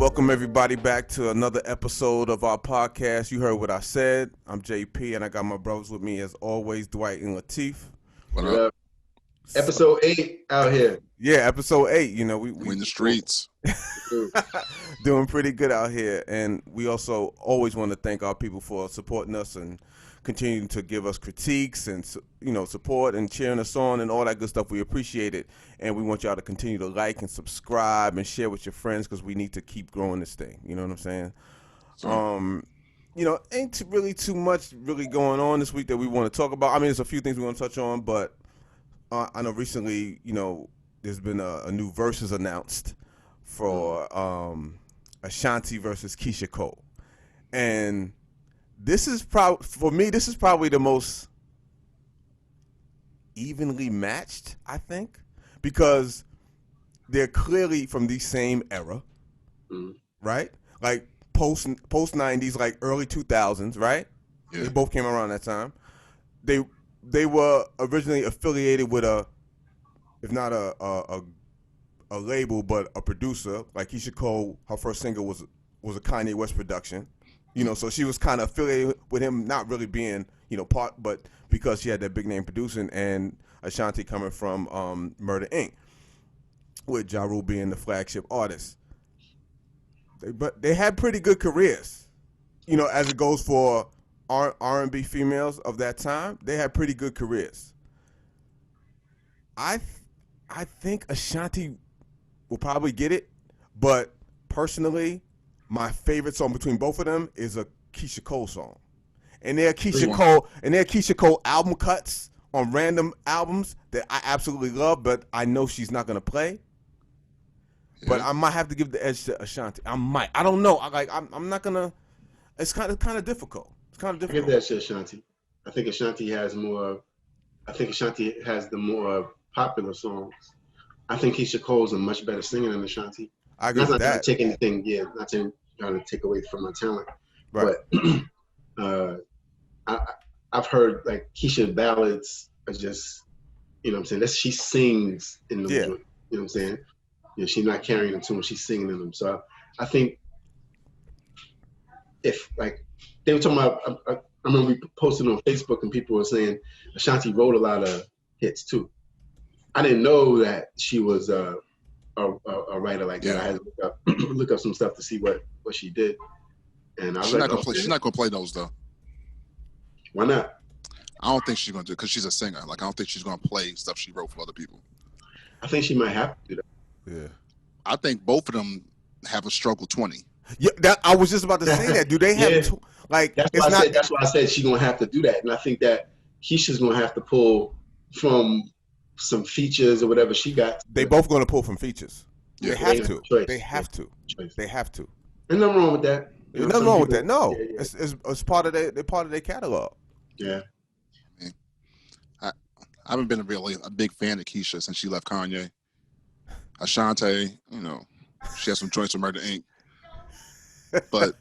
Welcome everybody back to another episode of our podcast. You heard what I said. I'm JP and I got my brothers with me as always, Dwight and Latif. What up? Episode 8 out here. Yeah, episode 8. You know, we in the streets. Doing pretty good out here. And we also always want to thank our people for supporting us and continuing to give us critiques and, you know, support and cheering us on and all that good stuff. We appreciate it. And we want y'all to continue to like and subscribe and share with your friends because we need to keep growing this thing. You know what I'm saying? Sure. You know, ain't really too much really going on this week that we want to talk about. I mean, there's a few things we want to touch on, but I know recently, you know, there's been a new versus announced for Ashanti versus Keyshia Cole. And this is probably the most evenly matched, I think, because they're clearly from the same era, right? Like post 90s, like early 2000s, right? Yeah. They both came around that time. They were originally affiliated with if not a label, but a producer. Like Keyshia Cole, her first single was a Kanye West production. You know, so she was kind of affiliated with him, not really being, you know, part, but because she had that big name producing, and Ashanti coming from Murder Inc., with Ja Rule being the flagship artist. But they had pretty good careers, you know, as it goes for R&B females of that time. They had pretty good careers. I think Ashanti will probably get it, but personally, my favorite song between both of them is a Keyshia Cole song. And they're Keyshia Cole album cuts on random albums that I absolutely love, but I know she's not gonna play. Yeah. But I might have to give the edge to Ashanti. I might. I don't know. I'm not gonna. It's kind of difficult. It's kind of difficult. I give that to Ashanti. I think Ashanti has the more popular songs. I think Keyshia Cole is a much better singer than Ashanti. I agree with that. Not to take anything, not to try to take away from my talent, right. But I've heard like Keyshia ballads are just, you know what I'm saying? She sings in them. Yeah. You know what I'm saying? You know, she's not carrying them too much, she's singing in them. So I think if like they were talking about, I remember we posted on Facebook and people were saying Ashanti wrote a lot of hits too. I didn't know that she was a writer like that. I had to look up some stuff to see what she did. And I was she's not gonna play those though. Why not? I don't think she's gonna do it because she's a singer. Like I don't think she's gonna play stuff she wrote for other people. I think she might have to do that. Yeah. I think both of them have a struggle 20. Yeah, I was just about to say that. Do they have That's why I said she's gonna have to do that, and I think that Keisha's gonna have to pull from some features or whatever she got. They both going to pull from features. Yeah. They have to. They have to. They have to. There's nothing wrong with that. There's nothing wrong with that. No, it's part of their catalog. Yeah. I haven't been a big fan of Keyshia since she left Kanye. Ashanti, you know, she has some joints with Murder Inc. But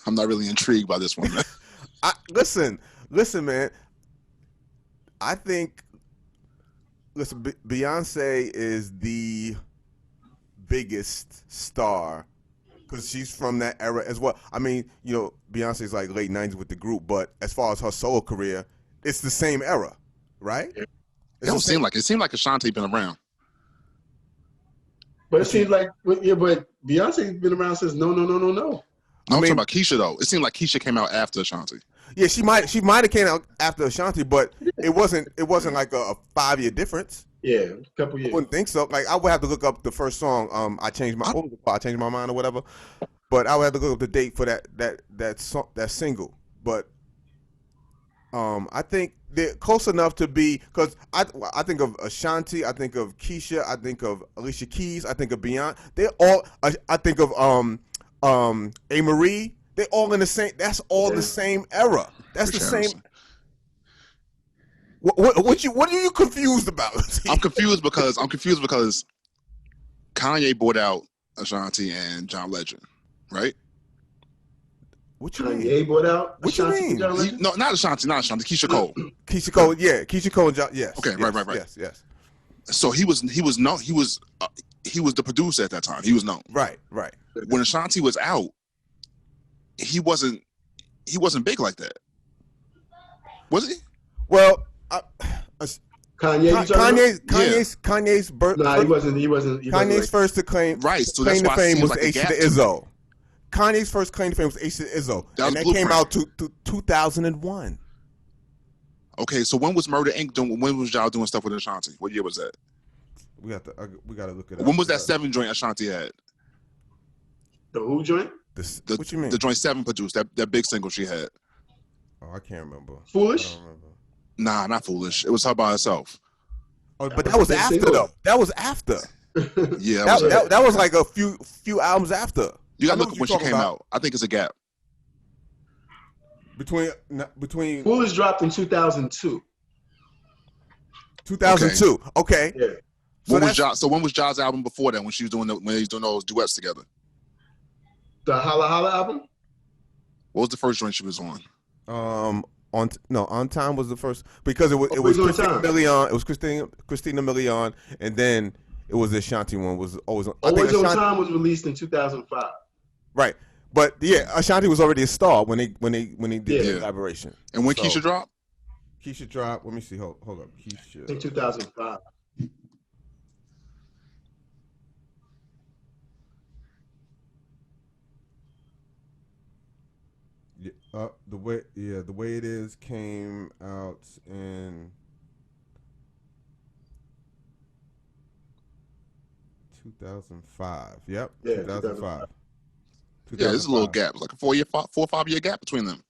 I'm not really intrigued by this one. Listen, man. I think. Listen, Beyonce is the biggest star because she's from that era as well. I mean, you know, Beyonce's like late 90s with the group, but as far as her solo career, it's the same era, right? It seemed like Ashanti been around. But it seems like, but Beyonce's been around since no. No, I'm talking about Keyshia though. It seemed like Keyshia came out after Ashanti. Yeah, she might have came out after Ashanti, but it wasn't like a 5-year difference. Yeah, a couple years. I wouldn't think so. Like I would have to look up the first song. I changed my mind or whatever. But I would have to look up the date for that single. But I think they're close enough to be, because I think of Ashanti, I think of Keyshia, I think of Alicia Keys, I think of Beyonce. They're all. I think of A. Marie. They're all in the same. That's all the same era. That's the same. What are you confused about? I'm confused because Kanye bought out Ashanti and John Legend, right? What you mean? Kanye bought out? What you mean? No, not Ashanti. Keyshia Cole. Keisha Cole, yeah. Keisha Cole and John, yes. Okay, yes, right. Yes. So he was he was the producer at that time. He was known. Right. When Ashanti was out, he wasn't big like that. Was he? Well, Kanye's birth. Nah, he wasn't. Kanye's first to claim So claim that's to why fame it was seems like a Aisha gap to to me. Izzo. Kanye's first claim to fame was Aisha to Izzo, and that came out to 2001. Okay, so when was Murder Inc. doing? When was y'all doing stuff with Ashanti? What year was that? We got to look it up. When was that 7 joint Ashanti had? The who joint? What you mean? The joint 7 produced that big single she had. Oh, I can't remember. Foolish? I don't remember. Nah, not Foolish. It was her by herself. Oh, but that was after though. That was after. Yeah, that was like a few albums after. You gotta look when she came out. I think it's a gap. Between Foolish dropped in 2002. 2002. Okay. Yeah. So when was Ja's album before that? When he was doing those duets together? The Holla Holla album? What was the first joint she was on? On Time was the first, because it was Christina Milian. It was Christina Milian, and then it was the Ashanti one. Was always on. Always on Time was released in 2005. Right, but yeah, Ashanti was already a star when they did the collaboration. And when Keyshia dropped? Keyshia dropped. Let me see. Hold up. Keyshia. In 2005. Yeah, the way it is came out in 2005. Yep. Yeah, 2005. Yeah, there's a little gap. It's like a 4 or 5 year gap between them.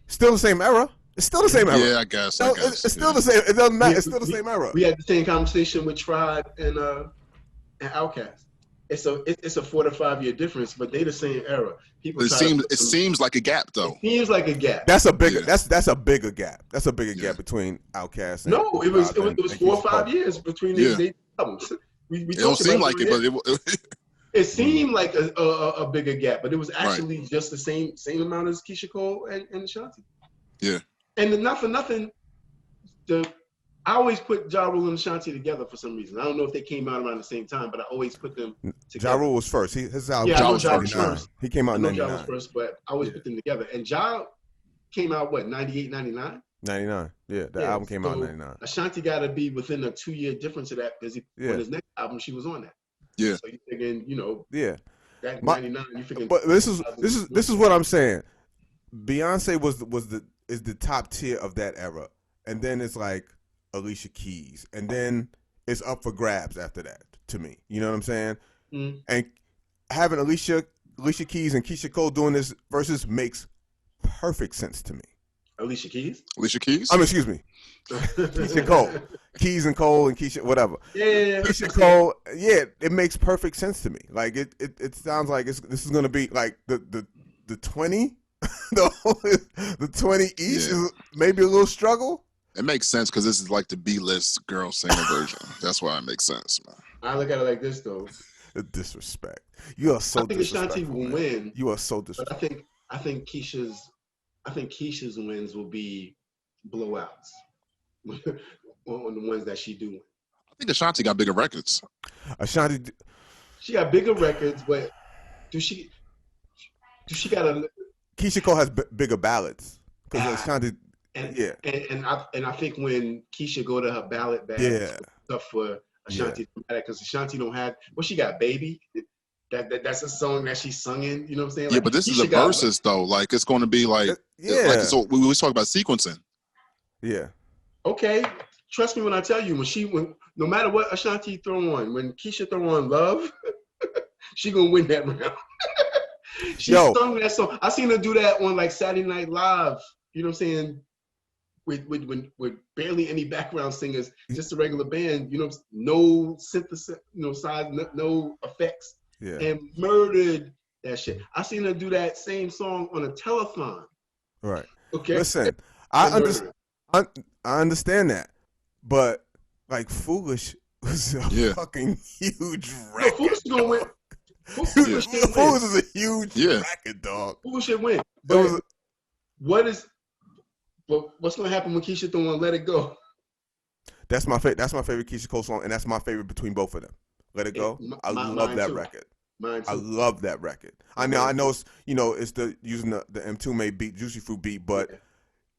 Still the same era. It's still the same era. Yeah, I guess. It's still the same. It doesn't matter. It's still the same era. We had the same conversation with Tribe and Outkast. It's a 4 to 5 year difference, but they the same era. People. It seems like a gap though. It seems like a gap. That's a bigger. Yeah. That's a bigger gap. That's a bigger gap between Outkast. And no, it was 4 or 5 years between these albums. We it don't seem like it, but it seemed like a bigger gap, but it was actually just the same amount as Keyshia Cole and Ashanti. Yeah. And not for nothing, I always put Ja Rule and Ashanti together for some reason. I don't know if they came out around the same time, but I always put them together. Ja Rule was first. His album was first. He came out in 99. Ja was first, but I always put them together. And Ja came out, 98, 99? 99. Yeah, the album came out in 99. Ashanti got to be within a 2 year difference of that, because on his next album, she was on that. Yeah. So you're thinking, that 99, you figuring. But this is what I'm saying. Beyonce is the top tier of that era, and then it's like Alicia Keys, and then it's up for grabs after that. To me, you know what I'm saying? Mm. And having Alicia Keys and Keyshia Cole doing this versus makes perfect sense to me. Alicia Keys? Excuse me. Keyshia Cole. Keys and Cole and Keyshia, whatever. Yeah. Keyshia Cole, it makes perfect sense to me. Like it sounds like this is gonna be like the 20, the 20 each is maybe a little struggle. It makes sense because this is like the B-list girl singer version. That's why it makes sense, man. I look at it like this though. The disrespect. You are so disrespectful. I think Ashanti will win. You are so disrespectful. But I think Keisha's wins will be blowouts on the ones that she do win. I think Ashanti got bigger records. She got bigger records, but do she got a? Keyshia Cole has bigger ballads because Ashanti. And I think when Keyshia go to her ballad bag, stuff for Ashanti, because Ashanti don't have. Well, she got Baby. That's a song that she's singing. You know what I'm saying? Yeah, but this is a versus though. Like it's going to be like so we always talk about sequencing. Yeah. Okay. Trust me when I tell you, when no matter what Ashanti throw on, when Keyshia throw on Love, she gonna win that round. She sung that song. I seen her do that on like Saturday Night Live. You know what I'm saying? With barely any background singers, just a regular band. You know, no synthesis, no effects. Yeah. And murdered that shit. I seen her do that same song on a telethon. Right. Okay. Listen, I understand that, but like Foolish was a fucking huge record. No, Foolish is gonna win. Foolish is a huge record, dog. Foolish should win. But what's gonna happen when Keyshia throw on Let It Go? That's my favorite. That's my favorite Keyshia Cole song, and that's my favorite between both of them. Let It Go. I love mine that too. record. Mine I too. love that record. I know it's it's the using the M2 made beat, Juicy Fruit beat, but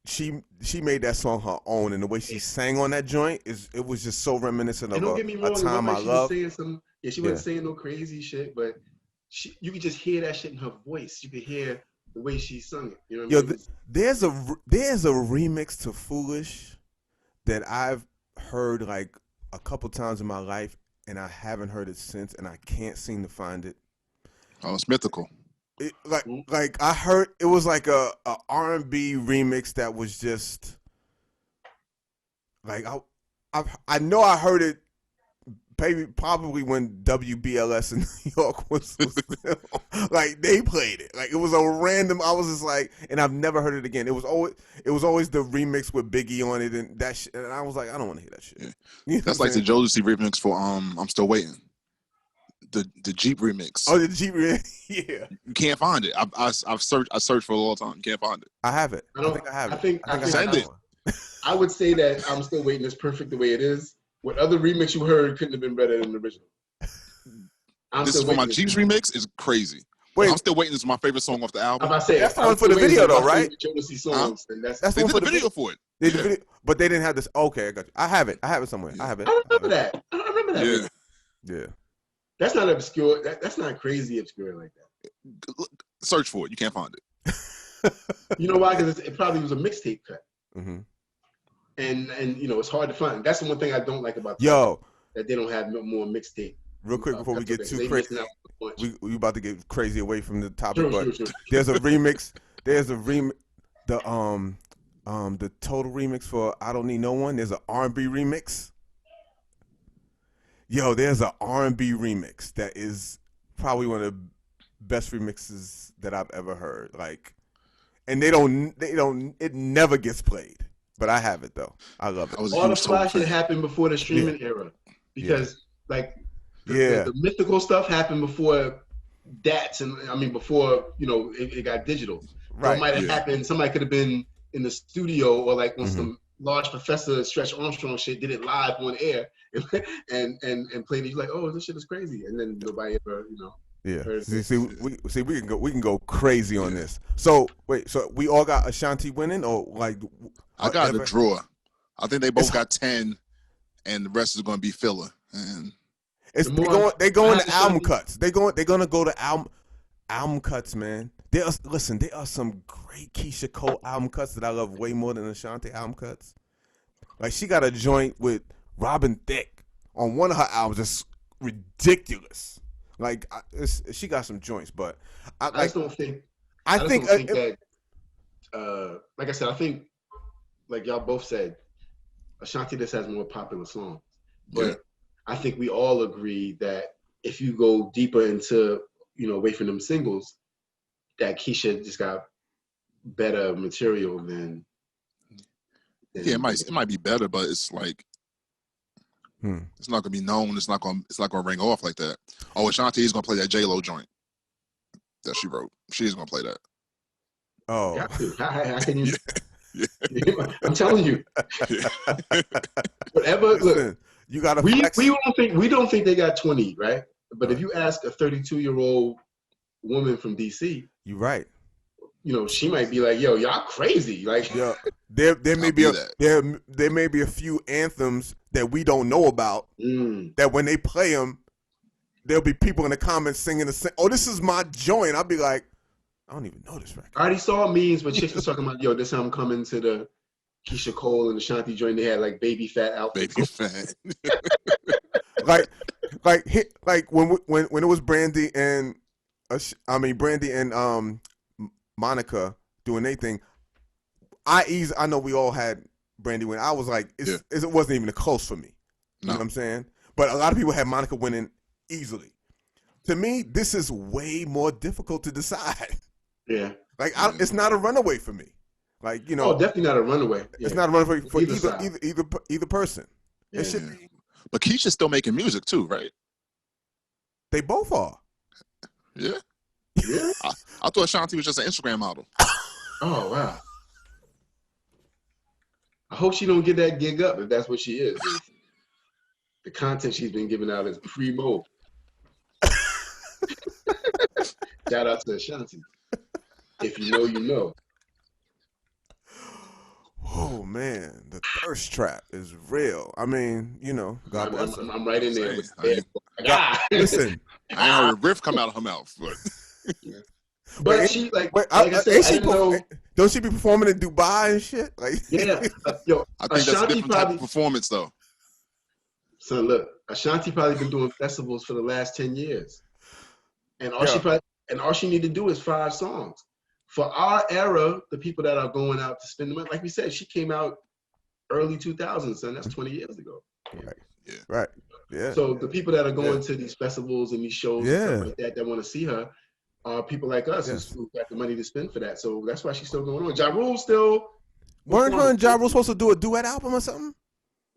she made that song her own, and the way she sang on that joint it was just so reminiscent And of don't get me a wrong, it wasn't time I like she was love. saying some. Yeah, she wasn't saying no crazy shit, but you could just hear that shit in her voice. You could hear the way she sung it. You know what I mean? There's a remix to Foolish that I've heard like a couple times in my life, and I haven't heard it since, and I can't seem to find it. Oh, it's mythical. Like I heard it was like a R&B remix that was just like I know I heard it probably when WBLS in New York was like they played it. Like it was a random. I was just like, and I've never heard it again. It was always the remix with Biggie on it and that shit. And I was like, I don't want to hear that shit. Yeah. You know That's like the Jodeci remix for I'm Still Waiting. The Jeep remix. Oh, the Jeep remix. Yeah. You can't find it. I've searched for a long time. You can't find it. I have it. I think I have it. I think send it. I would say that I'm Still Waiting is perfect the way it is. What other remix you heard couldn't have been better than the original. This is for my Jeeps remix is crazy. Wait, I'm Still Waiting is my favorite song off the album. That's the one for the video though, right? Jodeci songs, and that's they did the video for it. They did the video, but they didn't have this. Okay, I got you. I have it somewhere. Yeah. I have it. I remember that. Yeah. That's not obscure. That's not crazy obscure like that. Search for it. You can't find it. You know why? Because it probably was a mixtape cut. Mm-hmm. And it's hard to find. That's the one thing I don't like about that they don't have no more mixtape. Real quick before we get too crazy, we about to get crazy away from the topic. Sure. There's a remix. There's a the total remix for I Don't Need No One. There's an R&B remix. There's an R&B remix that is probably one of the best remixes that I've ever heard. Like, and it never gets played. But I have it though. I love it. All the fly shit happened before the streaming era, because the mythical stuff happened before DATs, and before it got digital. Right. So it might have happened. Somebody could have been in the studio, or like when some large professor Stretch Armstrong shit did it live on air and played it. You're like, oh, this shit is crazy, and then nobody ever Yeah. We can go crazy on this. So wait, so we all got Ashanti winning, or like I got the draw. I think they both got 10, and the rest is going to be filler. And they going to album cuts. They're gonna go to album cuts, man. There are some great Keyshia Cole album cuts that I love way more than Ashanti album cuts. Like she got a joint with Robin Thicke on one of her albums. It's ridiculous. Like she got some joints, but I think that like I said, I think like y'all both said, Ashanti just has more popular songs. But I think we all agree that if you go deeper into away from them singles, that Keyshia just got better material than it might be better, but it's like it's not gonna be known. It's not gonna ring off like that. Oh, Ashanti is gonna play that J-Lo joint that she wrote. She's gonna play that. Oh, how can you? I'm telling you. Whatever. Look, you got to. We don't think they got 20, right? But if you ask a 32-year-old woman from DC, you're right. She might be like, "Yo, y'all crazy!" Like, there may be a few anthems that we don't know about. That when they play them, there'll be people in the comments singing "Oh, this is my joint." I'll be like, I don't even know this record. I already saw memes where chicks was talking about, "Yo, this time I'm coming to the Keyshia Cole and Ashanti joint." They had like baby fat outfits. Baby fat. like when it was Brandy and Monica doing their thing. I know we all had Brandy win. I was like, it wasn't even close for me. You know what I'm saying? But a lot of people had Monica winning easily. To me, this is way more difficult to decide. Yeah. Like it's not a runaway for me. Like Oh, definitely not a runaway. Yeah. It's not a runaway for either person. Yeah. It should be. But Keisha's still making music too, right? They both are. Yeah. Yeah. I thought Ashanti was just an Instagram model. Oh wow. I hope she don't get that gig up if that's what she is. The content she's been giving out is primo. Shout out to Ashanti. If you know, you know. Oh man, the thirst trap is real. I mean, you know, God bless her. I'm right in there. Listen, I ain't heard a riff come out of her mouth, but but she like I said, I didn't know. Don't she be performing in Dubai and shit? Like, yeah, I think that's a different type of performance, though. So look, Ashanti probably been doing festivals for the last 10 years, and all she need to do is 5 songs. For our era, the people that are going out to spend the money, like we said, she came out early 2000s, and that's 20 years ago. Right. Yeah. Right. Yeah. So the people that are going to these festivals and these shows and stuff like that want to see her are people like us who got the money to spend for that. So that's why she's still going on. Ja Rule still. Weren't her and Ja Rule supposed to do a duet album or something?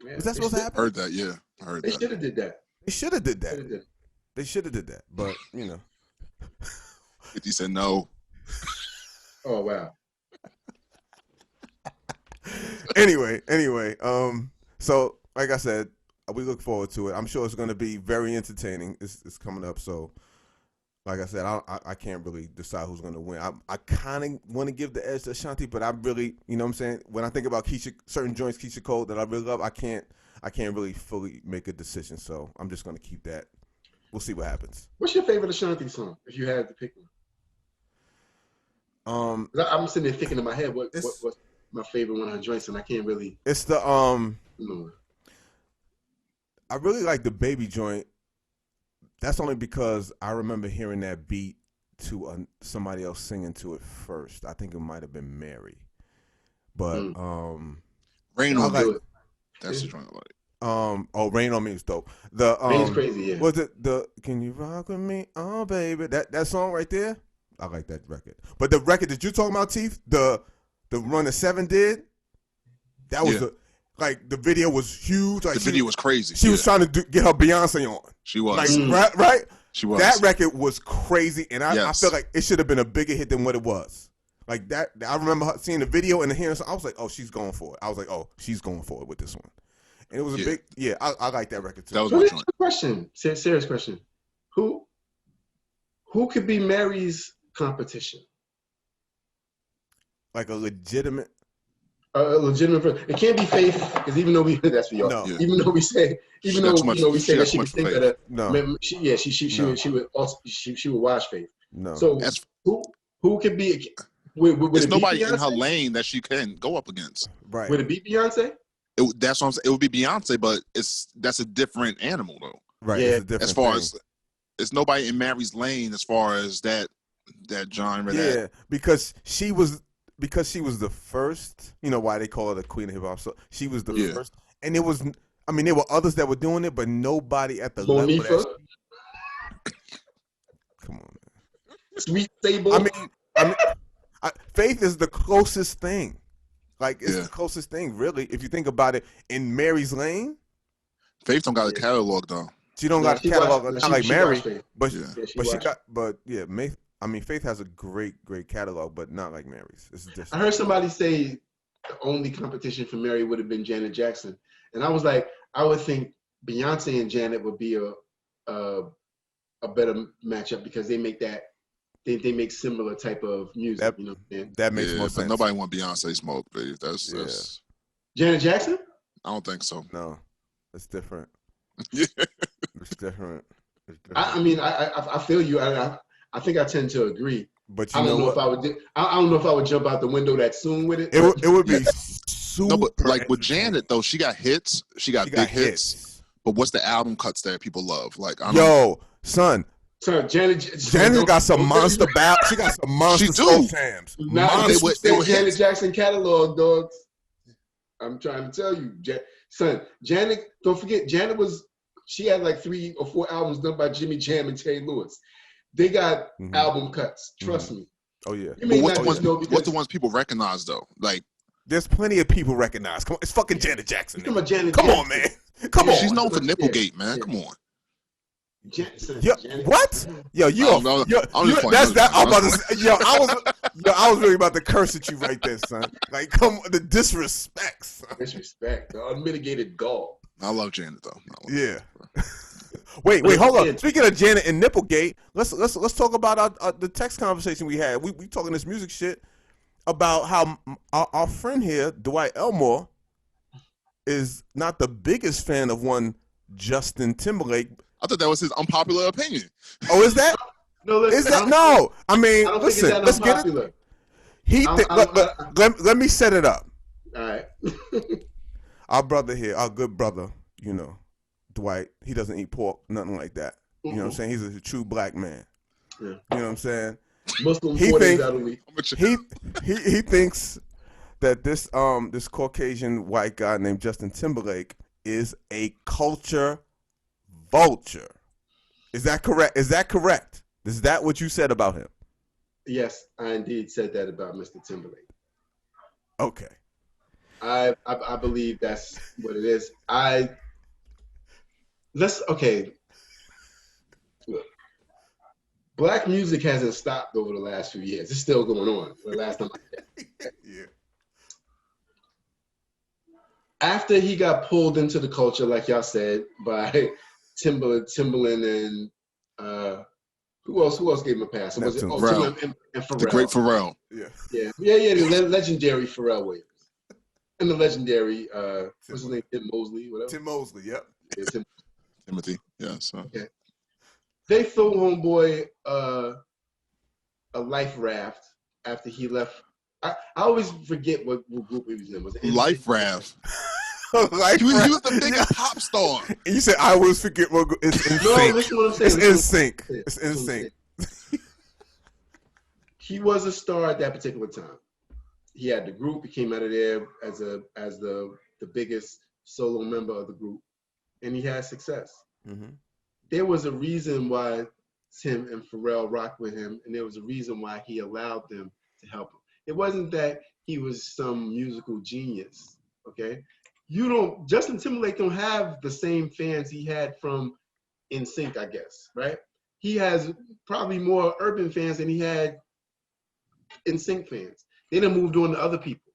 Yeah, Was that supposed to happen? Heard that, yeah. I heard they that. should have did that. They should have did that. They should have did that. But, you know. 50 said no. Oh, wow. Anyway, so like I said, we look forward to it. I'm sure it's going to be very entertaining. It's coming up, so like I said, I can't really decide who's going to win. I kind of want to give the edge to Ashanti, but I really, you know what I'm saying? When I think about certain joints, Keyshia Cole that I really love, I can't really fully make a decision, so I'm just going to keep that. We'll see what happens. What's your favorite Ashanti song, if you had to pick one? I'm sitting there thinking in my head what's my favorite one of her joints, and I can't really. It's the No. I really like the Baby joint. That's only because I remember hearing that beat to somebody else singing to it first. I think it might have been Mary, but Rain on Me. That's the joint I like. Rain on Me is dope. The Rain's crazy, yeah. Was it the Can You Rock With Me? Oh baby, that song right there. I like that record. But the record that you're talking about, Teeth, the run that 7 did, that was like the video was huge. Like the video was crazy. She was trying to get her Beyonce on. She was. Like, right? She was. That record was crazy, and I feel like it should have been a bigger hit than what it was. Like that, I remember seeing the video and hearing. I was like, "Oh, she's going for it." I was like, "Oh, she's going for it with this one." And it was a big, I like that record too. That was so my here's joint. a question, serious question: Who could be Mary's competition? Like a legitimate. It can't be Faith, because even though that's for y'all. No. Yeah. Even though we say that she can sing better. No. She would watch Faith. No. So who could be? There's nobody in her lane that she can go up against. Right. Would it be Beyonce? That's what I'm saying. It would be Beyonce, but that's a different animal though. Right. Yeah. It's a different As far thing. as it's nobody in Mary's lane as far as that genre. Yeah, because she was the first. You know why they call her the queen of hip hop? So she was the first, and it was. I mean, there were others that were doing it, but nobody at the level that. Come on, man. Sweet Sable. I mean, Faith is the closest thing. Like it's the closest thing, really. If you think about it, in Mary's lane, Faith don't got a catalog though. She don't got a catalog, not like Mary, but Faith has a great catalog, but not like Mary's. It's different. I heard somebody say the only competition for Mary would have been Janet Jackson, and I was like, I would think Beyonce and Janet would be a better matchup because they make they make similar type of music. You know what I'm saying? That makes more but sense. nobody want Beyonce smoke, babe. That's Janet Jackson? I don't think so. No, it's different. Yeah. It's different. I mean, I feel you. I think I tend to agree. But I don't know if I would. I don't know if I would jump out the window that soon with it. It would be super. No, but like with Janet though, she got hits. She got big hits. But what's the album cuts that people love? Like son, Janet got some monster ballads. She got some monster soul jams. Janet Jackson catalog, dogs. I'm trying to tell you, son. Janet, don't forget, she had like 3 or 4 albums done by Jimmy Jam and Terry Lewis. They got album cuts. Trust me. Oh yeah. But what's the ones people recognize though? Like, there's plenty of people recognize. Come on, it's fucking Janet Jackson. Come on, man. Come on. She's known for Nipplegate, man. Come on. What? Yo, that's that. I'm about to say, Yo, I was really about to curse at you right there, son. Like, come on, the disrespect, son. Disrespect, the unmitigated gall. I love Janet though. Yeah. Wait, hold on. Speaking of Janet and Nipplegate, let's talk about the text conversation we had. We talking this music shit about how our friend here, Dwight Elmore, is not the biggest fan of one Justin Timberlake. I thought that was his unpopular opinion. Oh, is that? No, listen, is that? No. I mean, listen. Let's get it. Let me set it up. All right. Our brother here, our good brother, you know, Dwight. He doesn't eat pork, nothing like that. You know what I'm saying? He's a true black man. Yeah. You know what I'm saying? Muslim 4 days out of the week. He thinks that this Caucasian white guy named Justin Timberlake is a culture vulture. Is that correct? Is that what you said about him? Yes, I indeed said that about Mr. Timberlake. Okay. I believe that's what it is. Okay. Look, black music hasn't stopped over the last few years. It's still going on. The last time I checked. Yeah. After he got pulled into the culture, like y'all said, by Timbaland and who else gave him a pass? Was it Pharrell. And Pharrell. The great Pharrell. Yeah. The legendary Pharrell Williams. And the legendary what's his name? Tim Mosley, whatever. Tim Mosley, yep. Yeah, Timothy. Yeah, so okay. They threw homeboy a life raft after he left. I always forget what group he was in. Was it Life Raft? Life he Raft. was the biggest pop star. You said I always forget what it's in No, sync. listen what I'm saying. It's in sync. It's in sync. He was a star at that particular time. He had the group. He came out of there as the biggest solo member of the group, and he had success. Mm-hmm. There was a reason why Tim and Pharrell rocked with him, and there was a reason why he allowed them to help him. It wasn't that he was some musical genius. Okay, Justin Timberlake don't have the same fans he had from NSYNC, I guess, right? He has probably more urban fans than he had NSYNC fans. They done moved on to other people,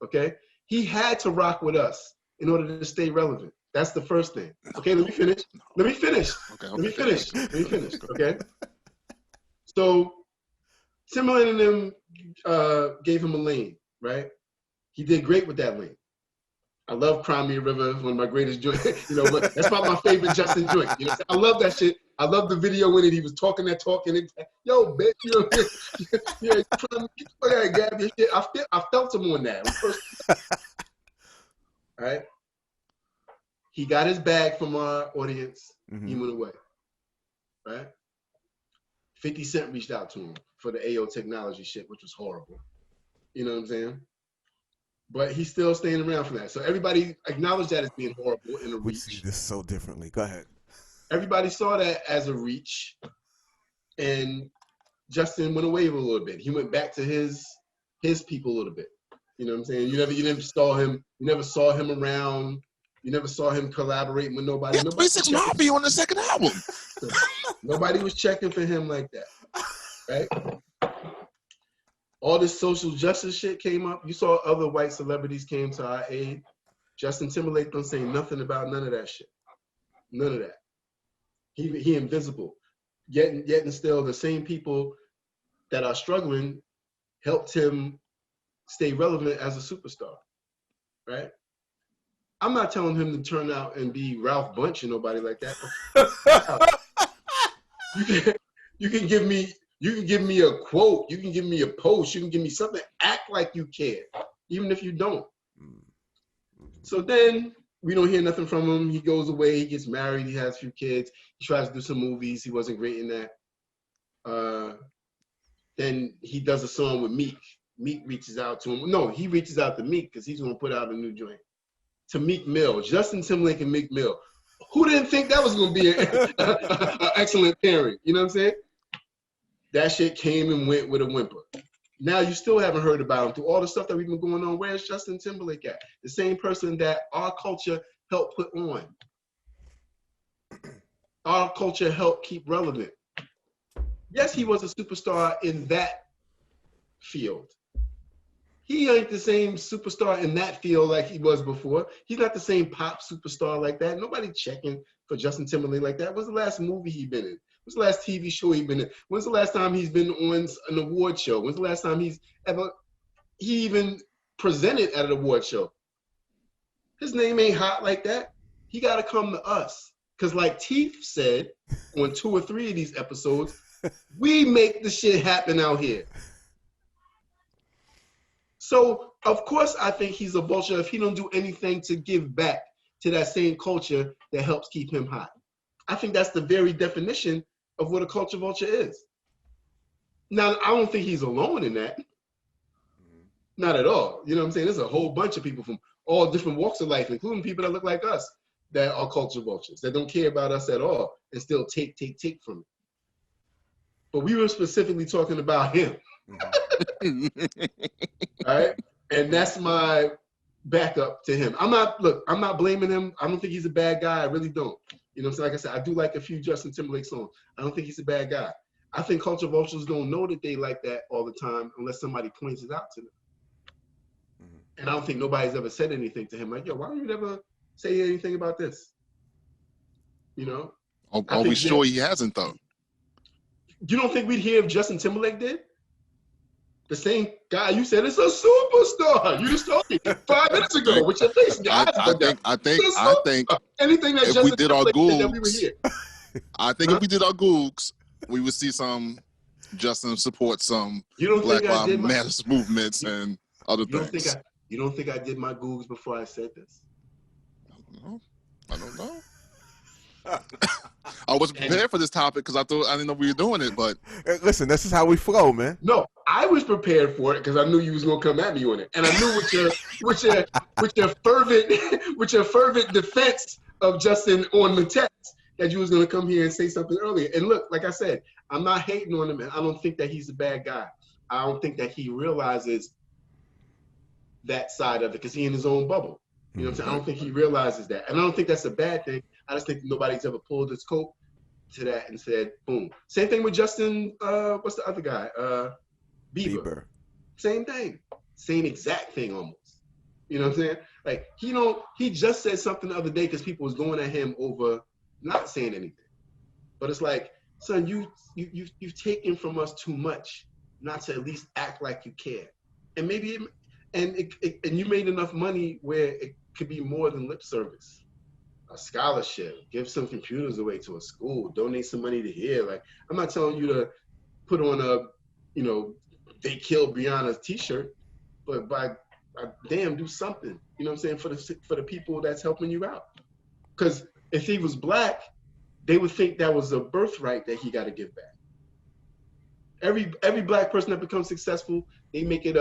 okay? He had to rock with us in order to stay relevant. That's the first thing. Okay, let me finish. Okay? So Timberland and them gave him a lane, right? He did great with that lane. I love Cry Me a River, one of my greatest joints. That's probably my favorite Justin joint. I love that shit. I love the video in it. He was talking that talk and yo, bitch, grab your shit. I felt him on that. All right. He got his bag from our audience. Mm-hmm. He went away. Right. 50 Cent reached out to him for the AO technology shit, which was horrible. You know what I'm saying? But he's still staying around for that. So everybody acknowledged that as being horrible and a reach. We see this so differently. Go ahead. Everybody saw that as a reach, and Justin went away a little bit. He went back to his people a little bit. You know what I'm saying? You never saw him around. You never saw him collaborating with nobody. Yeah, 3 6 Mafia on the second album. Nobody was checking for him like that, right? All this social justice shit came up. You saw other white celebrities came to our aid. Justin Timberlake don't say nothing about none of that shit. None of that. He invisible. Yet and still the same people that are struggling helped him stay relevant as a superstar, right? I'm not telling him to turn out and be Ralph Bunche or nobody like that. You can give me a quote, you can give me a post, you can give me something. Act like you care, even if you don't. So then we don't hear nothing from him. He goes away, he gets married, he has a few kids, he tries to do some movies, he wasn't great in that. Then he does a song with Meek. Meek reaches out to him. No, he reaches out to Meek because he's gonna put out a new joint. To Meek Mill, Justin Timberlake and Meek Mill. Who didn't think that was gonna be an excellent pairing? You know what I'm saying? That shit came and went with a whimper. Now you still haven't heard about him through all the stuff that we've been going on. Where's Justin Timberlake at? The same person that our culture helped put on. Our culture helped keep relevant. Yes, he was a superstar in that field. He ain't the same superstar in that field like he was before. He's not the same pop superstar like that. Nobody checking for Justin Timberlake like that. When's the last movie he been in? When's the last TV show he been in? When's the last time he's been on an award show? When's the last time he even presented at an award show? His name ain't hot like that. He got to come to us. Because like Teef said on 2 or 3 of these episodes, we make the shit happen out here. So, of course, I think he's a vulture if he don't do anything to give back to that same culture that helps keep him hot. I think that's the very definition of what a culture vulture is. Now, I don't think he's alone in that. Not at all. You know what I'm saying? There's a whole bunch of people from all different walks of life, including people that look like us, that are culture vultures, that don't care about us at all and still take from it. But we were specifically talking about him. All right? And that's my backup to him. I'm not blaming him. I don't think he's a bad guy. I really don't. You know what I'm saying? Like I said, I do like a few Justin Timberlake songs. I don't think he's a bad guy. I think culture vultures don't know that they like that all the time unless somebody points it out to them. And I don't think nobody's ever said anything to him like, yo, why don't you never say anything about this? You know? Are we sure he hasn't, though? You don't think we'd hear if Justin Timberlake did? The same guy you said is a superstar. You just told me 5 minutes ago with your face and your eyes go down. I think anything that if Justin we did our Timberlake did that we would Googs, hear. I think if we did our Googs, we would see some Justin support some Black Lives Matter movements and other things. You don't think I did my Googs before I said this? I don't know. I wasn't prepared for this topic because I didn't know we were doing it. But listen, this is how we flow, man. No, I was prepared for it because I knew you was gonna come at me on it, and I knew with your fervent defense of Justin on the text that you was gonna come here and say something earlier. And look, like I said, I'm not hating on him, and I don't think that he's a bad guy. I don't think that he realizes that side of it because he's in his own bubble. You know what I'm saying? I don't think he realizes that. And I don't think that's a bad thing. I just think nobody's ever pulled his coat to that and said, boom. Same thing with Justin, what's the other guy? Bieber. Same thing. Same exact thing almost. You know what I'm saying? Like, he just said something the other day because people was going at him over not saying anything. But it's like, son, you've taken from us too much not to at least act like you care. And maybe and you made enough money where it could be more than lip service. A scholarship, give some computers away to a school, donate some money to here. Like, I'm not telling you to put on they killed Brianna's t-shirt, but by damn, do something. You know what I'm saying? For the people that's helping you out. Because if he was Black, they would think that was a birthright that he got to give back. Every Black person that becomes successful, they make it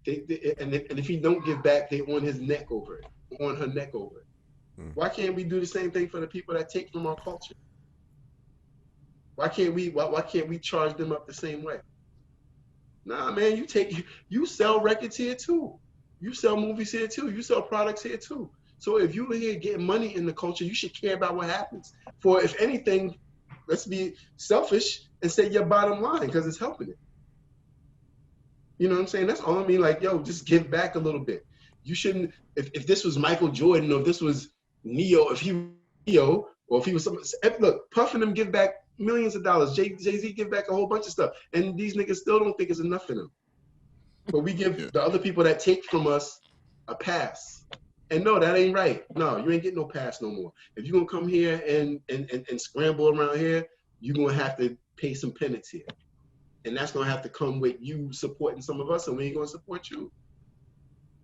and if he don't give back, they on his neck over it, on her neck over it. Why can't we do the same thing for the people that take from our culture? Why can't we charge them up the same way? Nah, man, you sell records here too. You sell movies here too. You sell products here too. So if you're here getting money in the culture, you should care about what happens. For if anything, let's be selfish and say your bottom line because it's helping it. You know what I'm saying? That's all I mean. Like, yo, just give back a little bit. You shouldn't. If this was Michael Jordan, or if this was Neo, if he was Neo, or if he was something. Look, Puff and them give back millions of dollars. Jay-Z give back a whole bunch of stuff, and these niggas still don't think it's enough for them. But we give the other people that take from us a pass. And no, that ain't right. No, you ain't getting no pass no more. If you're gonna come here and scramble around here, you're gonna have to pay some penance here. And that's gonna have to come with you supporting some of us, and we ain't gonna support you.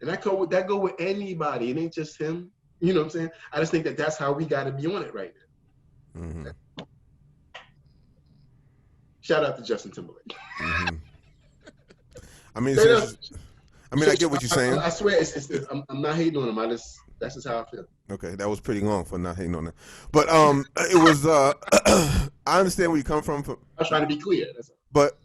And that go with anybody. It ain't just him. You know what I'm saying? I just think that that's how we got to be on it right now. Mm-hmm. Shout out to Justin Timberlake. Mm-hmm. I mean, I get what you're saying. I swear, I'm not hating on him. That's just how I feel. Okay, that was pretty long for not hating on him. But it was. I understand where you come from. I was trying to be clear. That's all. But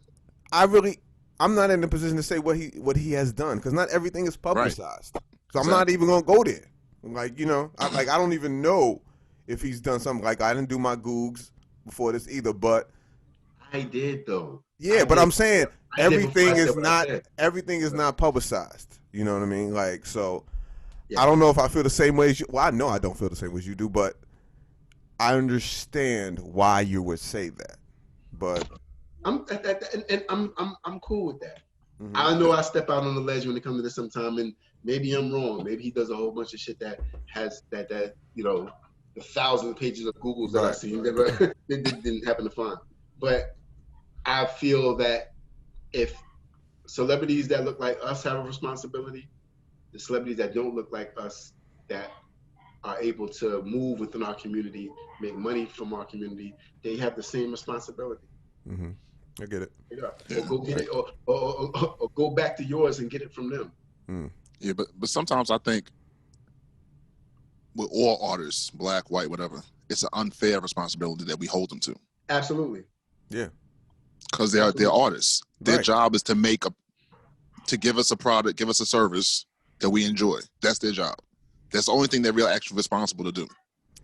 I'm not in the position to say what he has done because not everything is publicized. Right. So I'm not even gonna go there. Like, I don't even know if he's done something. Like, I didn't do my Googs before this either, but I did though. Yeah, but I'm saying everything I is said what I not said. everything is not publicized. You know what I mean? Like, so Yeah. I don't know if I feel the same way as you. Well, I know I don't feel the same way as you do, but I understand why you would say that. But I'm cool with that. mhm. I know I step out on the ledge when it comes to this sometime, and maybe I'm wrong. Maybe he does a whole bunch of shit that has that you know, the 1,000 pages of Googles that I Right. see never didn't happen to find. But I feel that if celebrities that look like us have a responsibility, the celebrities that don't look like us that are able to move within our community, make money from our community, they have the same responsibility. Mm-hmm. I get it. Yeah. Or go get it, or go back to yours and get it from them. Mm. Yeah, but sometimes I think with all artists, black, white, whatever, it's an unfair responsibility that we hold them to. Absolutely. Yeah. Because they're artists. Their Right. job is to give us a product, give us a service that we enjoy. That's their job. That's the only thing they're really actually responsible to do.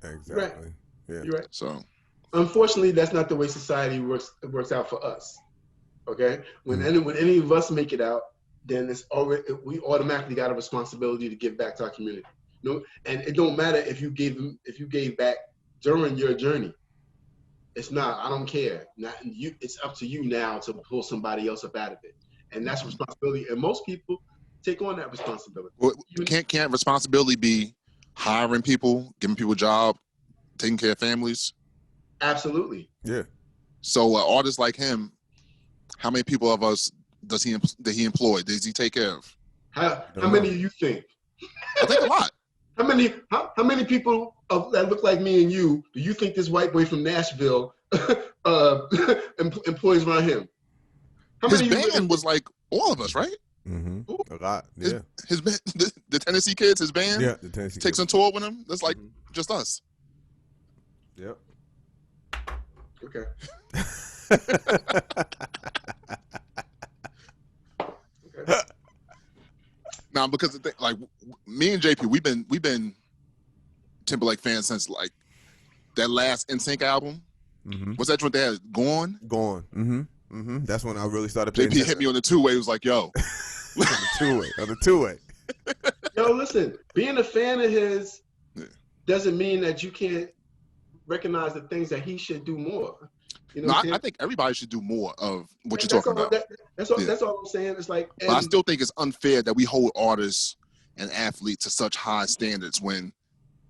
Exactly. Right. Yeah. You're right. So Unfortunately, that's not the way society works out for us. Okay? When any of us make it out, then we automatically got a responsibility to give back to our community. No, and it don't matter if you gave back during your journey. It's not. I don't care. It's up to you now to pull somebody else up out of it, and that's responsibility. And most people take on that responsibility. well, can't responsibility be hiring people, giving people a job, taking care of families? Absolutely. Yeah. So artists like him, how many people of us does he employ? Does he take care of? How many do you think? I think a lot. How many people that look like me and you do you think this white boy from Nashville employs around him? How His many band was like all of us, right? Mm-hmm. A lot. Yeah. His band, the Tennessee Kids, his band, Yeah. The Tennessee takes Kids. on tour with him. That's like just us. Yep. Okay. Now, because the thing, like me and JP, we've been Timberlake fans since like that last NSYNC album. Mm-hmm. What's that joint they had? Gone? Gone. Mm-hmm. Mm-hmm. That's when I really started paying JP hit me on the two-way. He was like, yo. on the two-way. On the two-way. Yo, listen, being a fan of his doesn't mean that you can't recognize the things that he should do more. You know, I think everybody should do more of what you're talking about. That's all I'm saying. It's like, But I still think it's unfair that we hold artists and athletes to such high standards when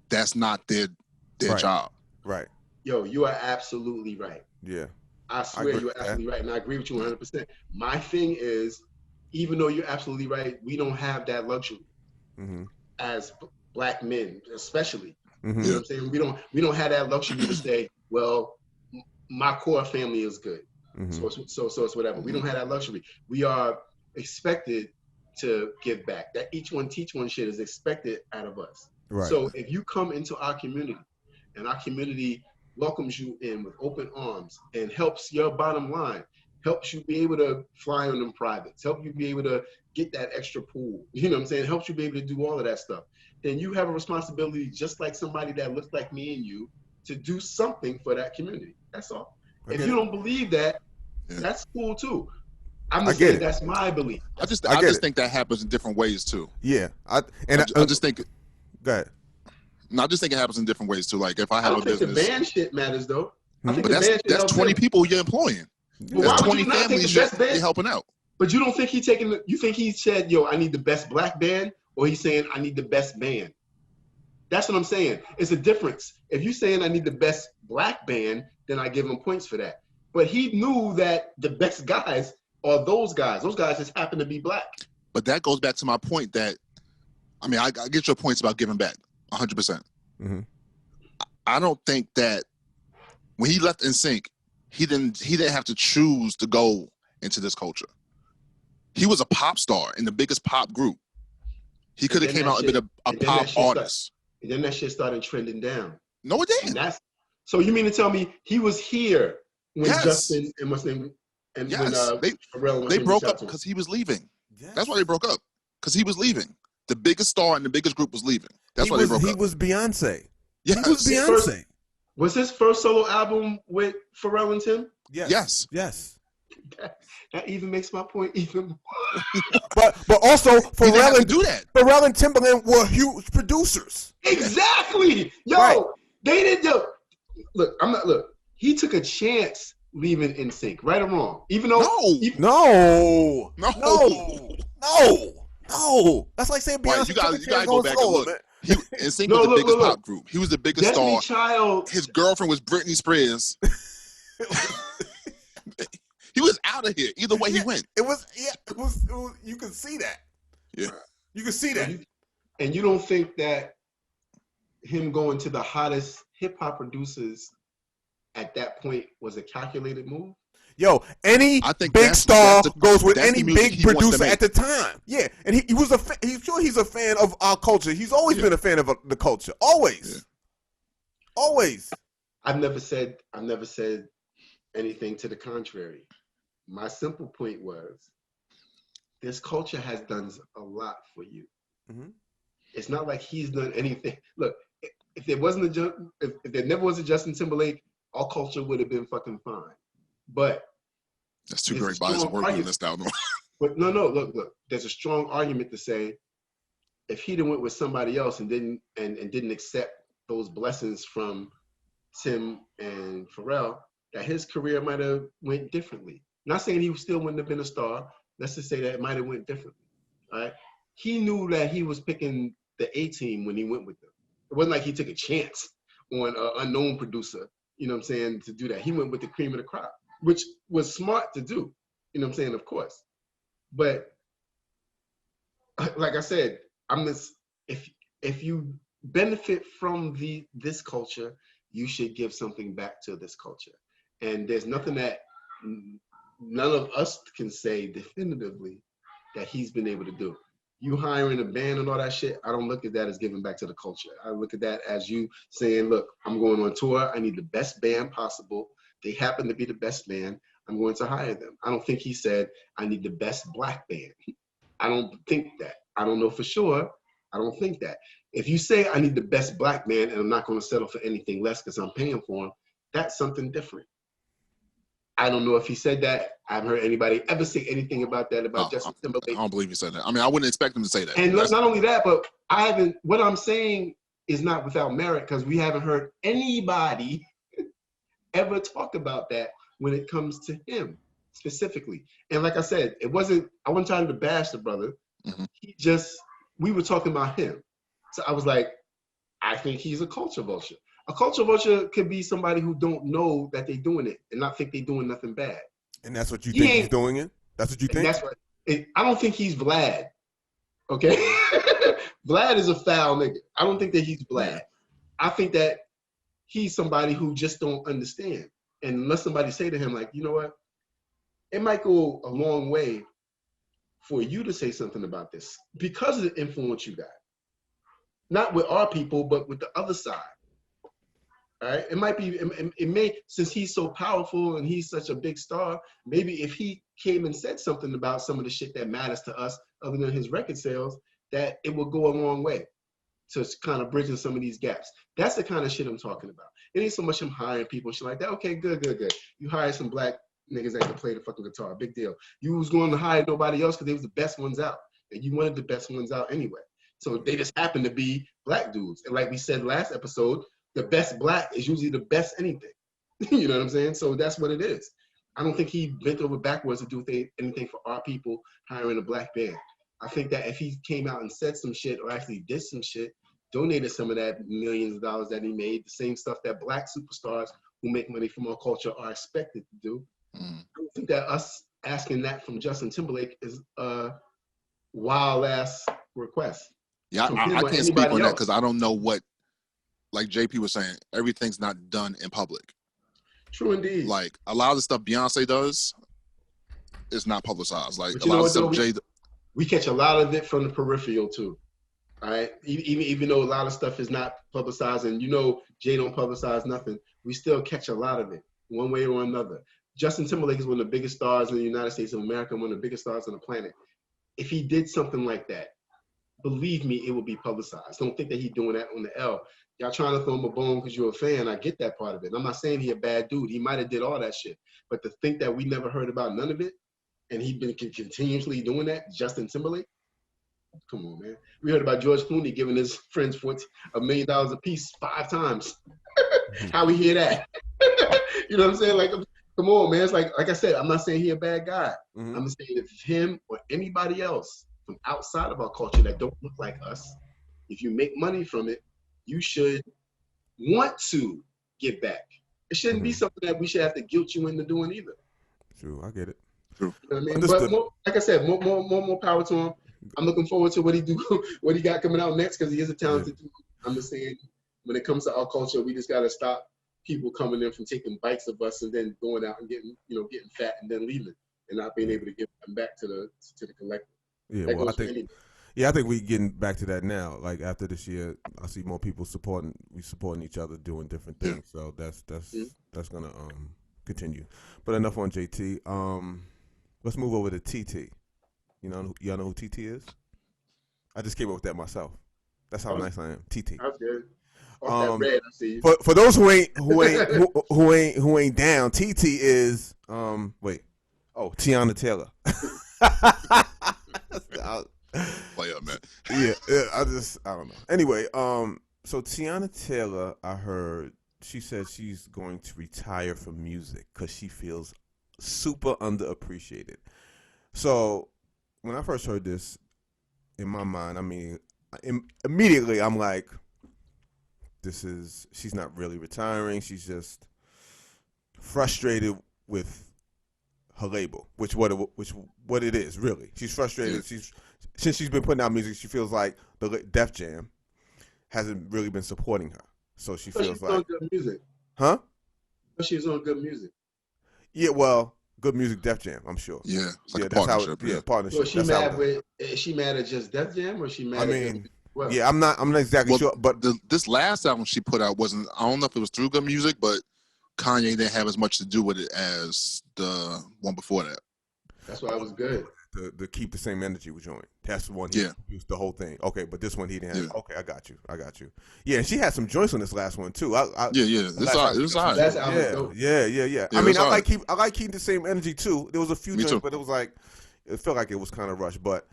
that's not their Right. job. Right. yo, you are absolutely right. Yeah. I swear you're absolutely right, and I agree with you 100%. My thing is, even though you're absolutely right, we don't have that luxury as black men, especially. Mm-hmm. You know what I'm saying? We don't have that luxury to say, well, my core family is good, so it's whatever. We don't have that luxury. We are expected to give back. That each one teach one shit is expected out of us. Right. So if you come into our community, and our community welcomes you in with open arms and helps your bottom line, helps you be able to fly on them privates, help you be able to get that extra pool, you know what I'm saying? Helps you be able to do all of that stuff. Then you have a responsibility, just like somebody that looks like me and you, to do something for that community. That's all. If you don't believe that, that's cool too. I'm just saying that's my belief. I just think that happens in different ways too. Yeah. I just think. Go ahead. No, I just think it happens in different ways too. Like if I have a business, the band shit matters though. But that's 20 people you're employing. That's 20 families you're helping out. But you don't think you think he said, yo, I need the best black band, or he's saying I need the best band? That's what I'm saying. It's a difference. If you're saying I need the best black band, then I give him points for that. But he knew that the best guys are those guys. Those guys just happen to be black. But that goes back to my point that, I mean, I get your points about giving back 100%. Mm-hmm. I don't think that when he left NSYNC, he didn't have to choose to go into this culture. He was a pop star in the biggest pop group. He could have came out and been a pop artist. And then that shit started trending down. No, it didn't. So you mean to tell me he was here when Justin and what's name and when Pharrell they broke up because he was leaving. Yes. That's why they broke up, because he was leaving. The biggest star in the biggest group was leaving. That's why they broke up. He was Beyonce. Yes. He was Beyonce. Was his first solo album with Pharrell and Tim? Yes. That even makes my point even more. But also He didn't have to do that. Pharrell and Timberland were huge producers. Exactly. Yo, Right. they didn't look. He took a chance leaving NSYNC, right or wrong. Even though No. No. That's like saying Right, Beyonce you gotta going go back solo, and look. man. NSYNC was the biggest pop group. He was the biggest Destiny star. Child. His girlfriend was Britney Spears. He was out of here. Either way he went. It was. You can see that. Yeah. You can see that. And you don't think that him going to the hottest hip hop producers at that point was a calculated move? Yo, any big star goes with any big producer at the time. Yeah, and he was he's a fan of our culture. He's always been a fan of the culture. Always. Yeah. Always. I've never said anything to the contrary. My simple point was, this culture has done a lot for you. Mm-hmm. It's not like he's done anything. Look, if there never was a Justin Timberlake, our culture would have been fucking fine. But that's too great by his work on this album. But no, look. There's a strong argument to say, if he'd have went with somebody else and didn't accept those blessings from Tim and Pharrell, that his career might have went differently. Not saying he still wouldn't have been a star. Let's just say that it might have went differently. All right. He knew that he was picking the A team when he went with them. It wasn't like he took a chance on an unknown producer, you know what I'm saying, to do that. He went with the cream of the crop, which was smart to do, you know what I'm saying, of course. But like I said, if you benefit from this culture, you should give something back to this culture. And there's nothing that none of us can say definitively that he's been able to do. You hiring a band and all that shit, I don't look at that as giving back to the culture. I look at that as you saying, look, I'm going on tour. I need the best band possible. They happen to be the best band. I'm going to hire them. I don't think he said, I need the best black band. I don't think that. I don't know for sure. I don't think that. If you say I need the best black band and I'm not going to settle for anything less because I'm paying for them, that's something different. I don't know if he said that. I haven't heard anybody ever say anything about that about Justin Timberlake. I don't believe he said that. I mean, I wouldn't expect him to say that. And not only that, but what I'm saying is not without merit, because we haven't heard anybody ever talk about that when it comes to him specifically. And like I said, I wasn't trying to bash the brother. Mm-hmm. We were talking about him. So I was like, I think he's a culture vulture. A culture vulture could be somebody who don't know that they're doing it and not think they're doing nothing bad. And that's what you think he's doing it? That's what you think? That's what, I don't think he's Vlad. Okay? Vlad is a foul nigga. I don't think that he's Vlad. I think that he's somebody who just don't understand. And unless somebody say to him, like, you know what? It might go a long way for you to say something about this because of the influence you got. Not with our people, but with the other side. All right, it may, since he's so powerful and he's such a big star, maybe if he came and said something about some of the shit that matters to us, other than his record sales, that it will go a long way to kind of bridging some of these gaps. That's the kind of shit I'm talking about. It ain't so much him hiring people and shit like that. Okay, good. You hire some black niggas that can play the fucking guitar, big deal. You was going to hire nobody else because they was the best ones out, and you wanted the best ones out anyway. So they just happen to be black dudes. And like we said last episode, the best black is usually the best anything. You know what I'm saying? So that's what it is. I don't think he bent over backwards to do anything for our people hiring a black band. I think that if he came out and said some shit or actually did some shit, donated some of that millions of dollars that he made, the same stuff that black superstars who make money from our culture are expected to do. I don't think that us asking that from Justin Timberlake is a wild ass request. Yeah, I can't speak on that because I don't know what, like JP was saying, everything's not done in public. True indeed. Like a lot of the stuff Beyonce does is not publicized. Like a lot of stuff we catch a lot of it from the peripheral too. All right, even though a lot of stuff is not publicized, and Jay don't publicize nothing, we still catch a lot of it one way or another. Justin Timberlake is one of the biggest stars in the United States of America, one of the biggest stars on the planet. If he did something like that, believe me, it will be publicized. Don't think that he's doing that on the L. y'all trying to throw him a bone because you're a fan. I get that part of it. And I'm not saying he a bad dude. He might have did all that shit. But to think that we never heard about none of it, and he been continuously doing that, Justin Timberlake, come on, man. We heard about George Clooney giving his friends $1 million a piece 5 times. How we hear that? You know what I'm saying? Like, come on, man. It's like I said, I'm not saying he a bad guy. Mm-hmm. I'm saying if him or anybody else from outside of our culture that don't look like us, if you make money from it, you should want to give back. It shouldn't be something that we should have to guilt you into doing either. True, I get it. True. You know what I mean? But more, like I said, more power to him. I'm looking forward to what he got coming out next because he is a talented dude. I'm just saying, when it comes to our culture, we just gotta stop people coming in from taking bites of us and then going out and getting fat and then leaving and not being able to give them back to the collective. Yeah, well, I think we getting back to that now. Like after this year, I see more people supporting each other, doing different things. So that's gonna continue. But enough on JT. Let's move over to TT. Y'all know who TT is? I just came up with that myself. That's how nice I am. TT. That's good. Off that red, I see you. For those who ain't down, TT is Tiana Taylor. Play up, man. Yeah, I don't know. Anyway, so Tiana Taylor, I heard she said she's going to retire from music because she feels super underappreciated. So when I first heard this, in my mind, I mean, immediately I'm like, she's not really retiring. She's just frustrated with her label, which what it is really. She's frustrated. Since she's been putting out music, she feels like the Def Jam hasn't really been supporting her. So she feels like on good music. Huh? But she's on good music. Yeah, well, good music, Def Jam, I'm sure. Yeah, it's like a that's partnership. How partnership. So is she mad at just Def Jam or is she mad at well, yeah, I'm not exactly sure, but this last album she put out wasn't. I don't know if it was through good music, but Kanye didn't have as much to do with it as the one before that. That's why it was good. The Keep the Same Energy was joint. That's the one he used the whole thing. Okay, but this one he didn't have. Yeah. Okay, I got you. Yeah, and she had some joints on this last one too. It's all right. Yeah. I mean, I like Keep the Same Energy too. There was a few joints, but it was like it felt like it was kind of rushed. But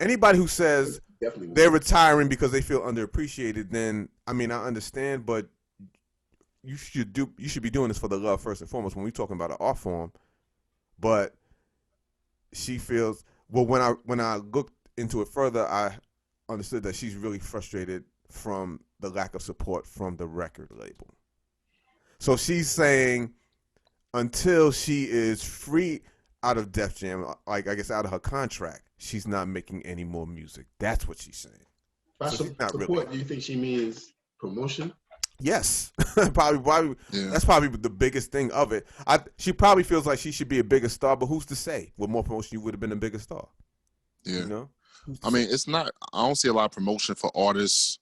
anybody who says they're retiring because they feel underappreciated, then I mean I understand, but you should be doing this for the love first and foremost when we're talking about an art form. But she feels when I looked into it further, I understood that she's really frustrated from the lack of support from the record label. So she's saying until she is free out of Def Jam, like I guess out of her contract, she's not making any more music. That's what she's saying. By support, do you think she means promotion? Yes, probably. Yeah. That's probably the biggest thing of it. She probably feels like she should be a bigger star, but who's to say? With more promotion, you would have been a bigger star. Yeah, I mean, it's not. I don't see a lot of promotion for artists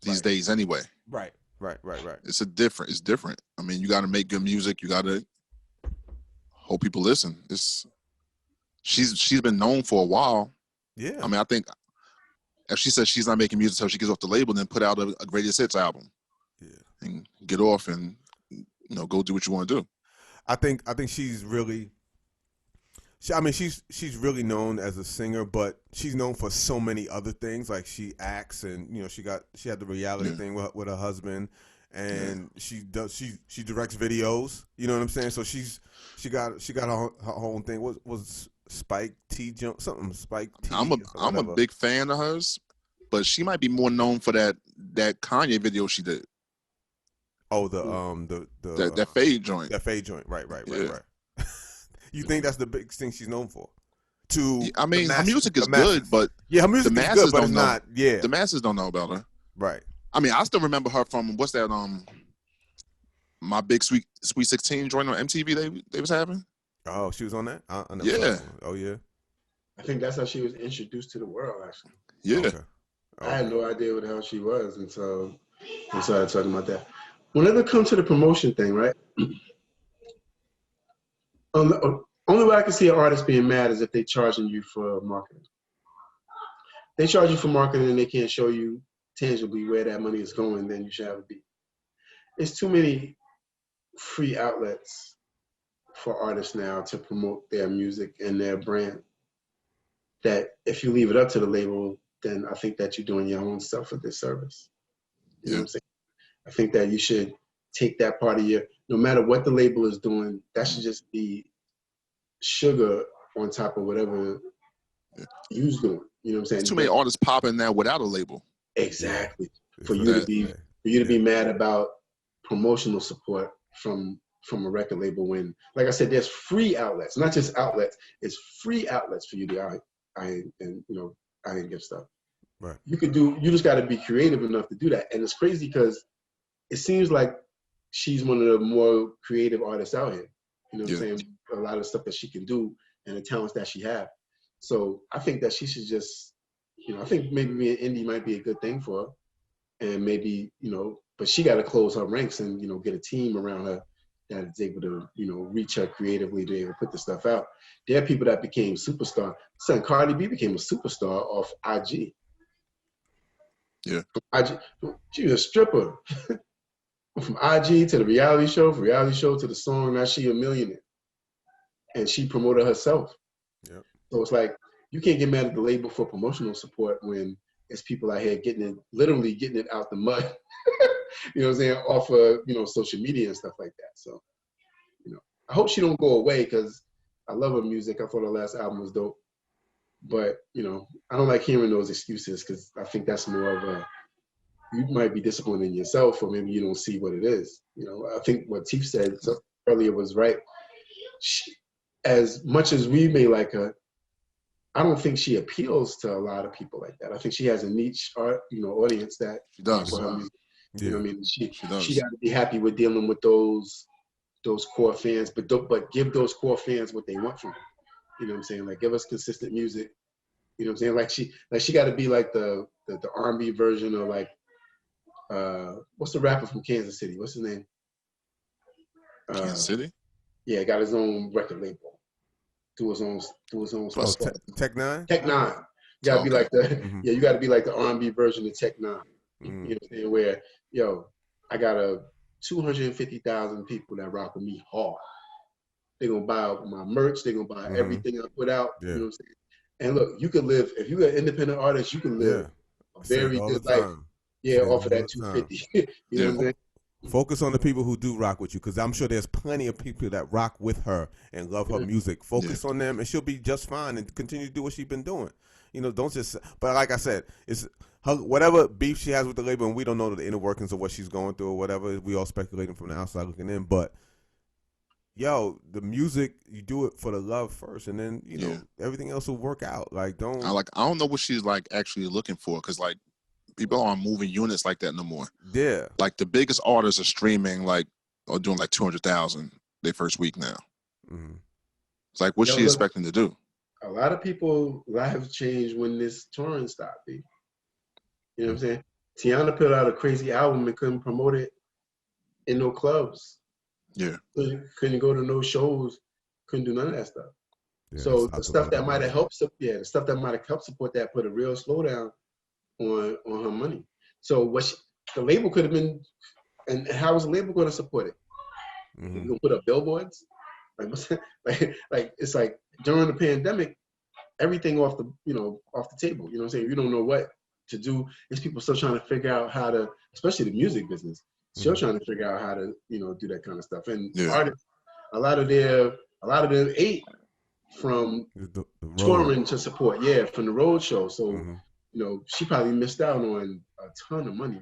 these days, anyway. Right. It's different. I mean, you got to make good music. You got to hope people listen. She's been known for a while. Yeah. I mean, I think if she says she's not making music until she gets off the label, then put out a greatest hits album. Yeah. And get off and go do what you want to do. I think she's really. She's really known as a singer, but she's known for so many other things. Like she acts, and she had the reality thing with her husband, and she directs videos. You know what I'm saying? So she got her own thing. What was Spike T something Spike T? I'm a big fan of hers, but she might be more known for that Kanye video she did. Oh, that Fade joint. That Fade joint. Right. You think that's the big thing she's known for? I mean, her music is good, but her music is good, but it's not. Yeah, the masses don't know about her. Right. I mean, I still remember her from what's that? My Big Sweet 16 joint on MTV. They was having. Oh, she was on that. Yeah. Oh yeah. I think that's how she was introduced to the world. Actually. Yeah. Okay. I had no idea what the hell she was until we started talking about that. Whenever it comes to the promotion thing, right? Only way I can see an artist being mad is if they're charging you for marketing. They charge you for marketing and they can't show you tangibly where that money is going, then you should have a beat. It's too many free outlets for artists now to promote their music and their brand, that if you leave it up to the label, then I think that you're doing your own self a disservice. You know what I'm saying? I think that you should take that part of your, no matter what the label is doing, that should just be sugar on top of whatever you're doing. You know what I'm saying? There's too many artists popping now without a label. Exactly. Yeah. For you to be mad about promotional support from a record label when, like I said, there's free outlets, not just outlets. It's free outlets for you to give stuff. Right. You just got to be creative enough to do that. And it's crazy because it seems like she's one of the more creative artists out here. You know what I'm saying? A lot of stuff that she can do and the talents that she has. So I think that she should just, I think maybe me and Indy might be a good thing for her. And maybe, but she got to close her ranks and, get a team around her that is able to, reach her creatively to be able to put the stuff out. There are people that became superstar. Son, Cardi B became a superstar off IG. Yeah. IG, she was a stripper. From IG to the reality show, from reality show to the song, now she a millionaire. And she promoted herself. Yep. So it's like, you can't get mad at the label for promotional support when it's people out here literally getting it out the mud, you know what I'm saying, off of, social media and stuff like that. So, I hope she don't go away because I love her music. I thought her last album was dope. But, I don't like hearing those excuses because I think that's more of you might be disappointed in yourself or maybe you don't see what it is. I think what Teef said earlier was right. As much as we may like her, I don't think she appeals to a lot of people like that. I think she has a niche audience that she does. For her music. Yeah. You know what I mean? She does. She got to be happy with dealing with those core fans, but give those core fans what they want from her. You know what I'm saying? Like give us consistent music. You know what I'm saying? Like she got to be like the R&B version of like what's the rapper from Kansas City? What's his name? Kansas City? Yeah, got his own record label. Do his own stuff. Tech Nine? Tech Nine. You gotta be like the you gotta be like the R&B version of Tech Nine. You know what I'm saying? Where, I got 250,000 people that rock with me hard. They're gonna buy my merch, they're gonna buy everything I put out. You know what I'm saying? And look, you could live, if you're an independent artist, you can live a very good life. Off of that 250. You know what I'm saying? Focus on the people who do rock with you, because I'm sure there's plenty of people that rock with her and love her music. Focus on them, and she'll be just fine and continue to do what she's been doing. Don't just. But like I said, it's her, whatever beef she has with the label, and we don't know the inner workings of what she's going through or whatever. We all speculating from the outside looking in, but the music, you do it for the love first, and then everything else will work out. Like I don't know what she's like actually looking for, because like people aren't moving units like that no more. Yeah. Like the biggest artists are streaming or doing 200,000 their first week now. Mm-hmm. It's like what's she expecting to do? A lot of people lives changed when this touring stopped. You know what I'm saying? Tiana put out a crazy album and couldn't promote it in no clubs. Yeah. Couldn't go to no shows. Couldn't do none of that stuff. Yeah, so the stuff that might have helped support that put a real slowdown on her money. So the label could have been, and how was the label going to support it? You gonna put up billboards? Like it's like during the pandemic, everything off the table. You know what I'm saying? You don't know what to do. There's people still trying to figure out how to, especially the music business, still trying to figure out how to do that kind of stuff. And artists, a lot of them ate from the touring to support, from the road show. So she probably missed out on a ton of money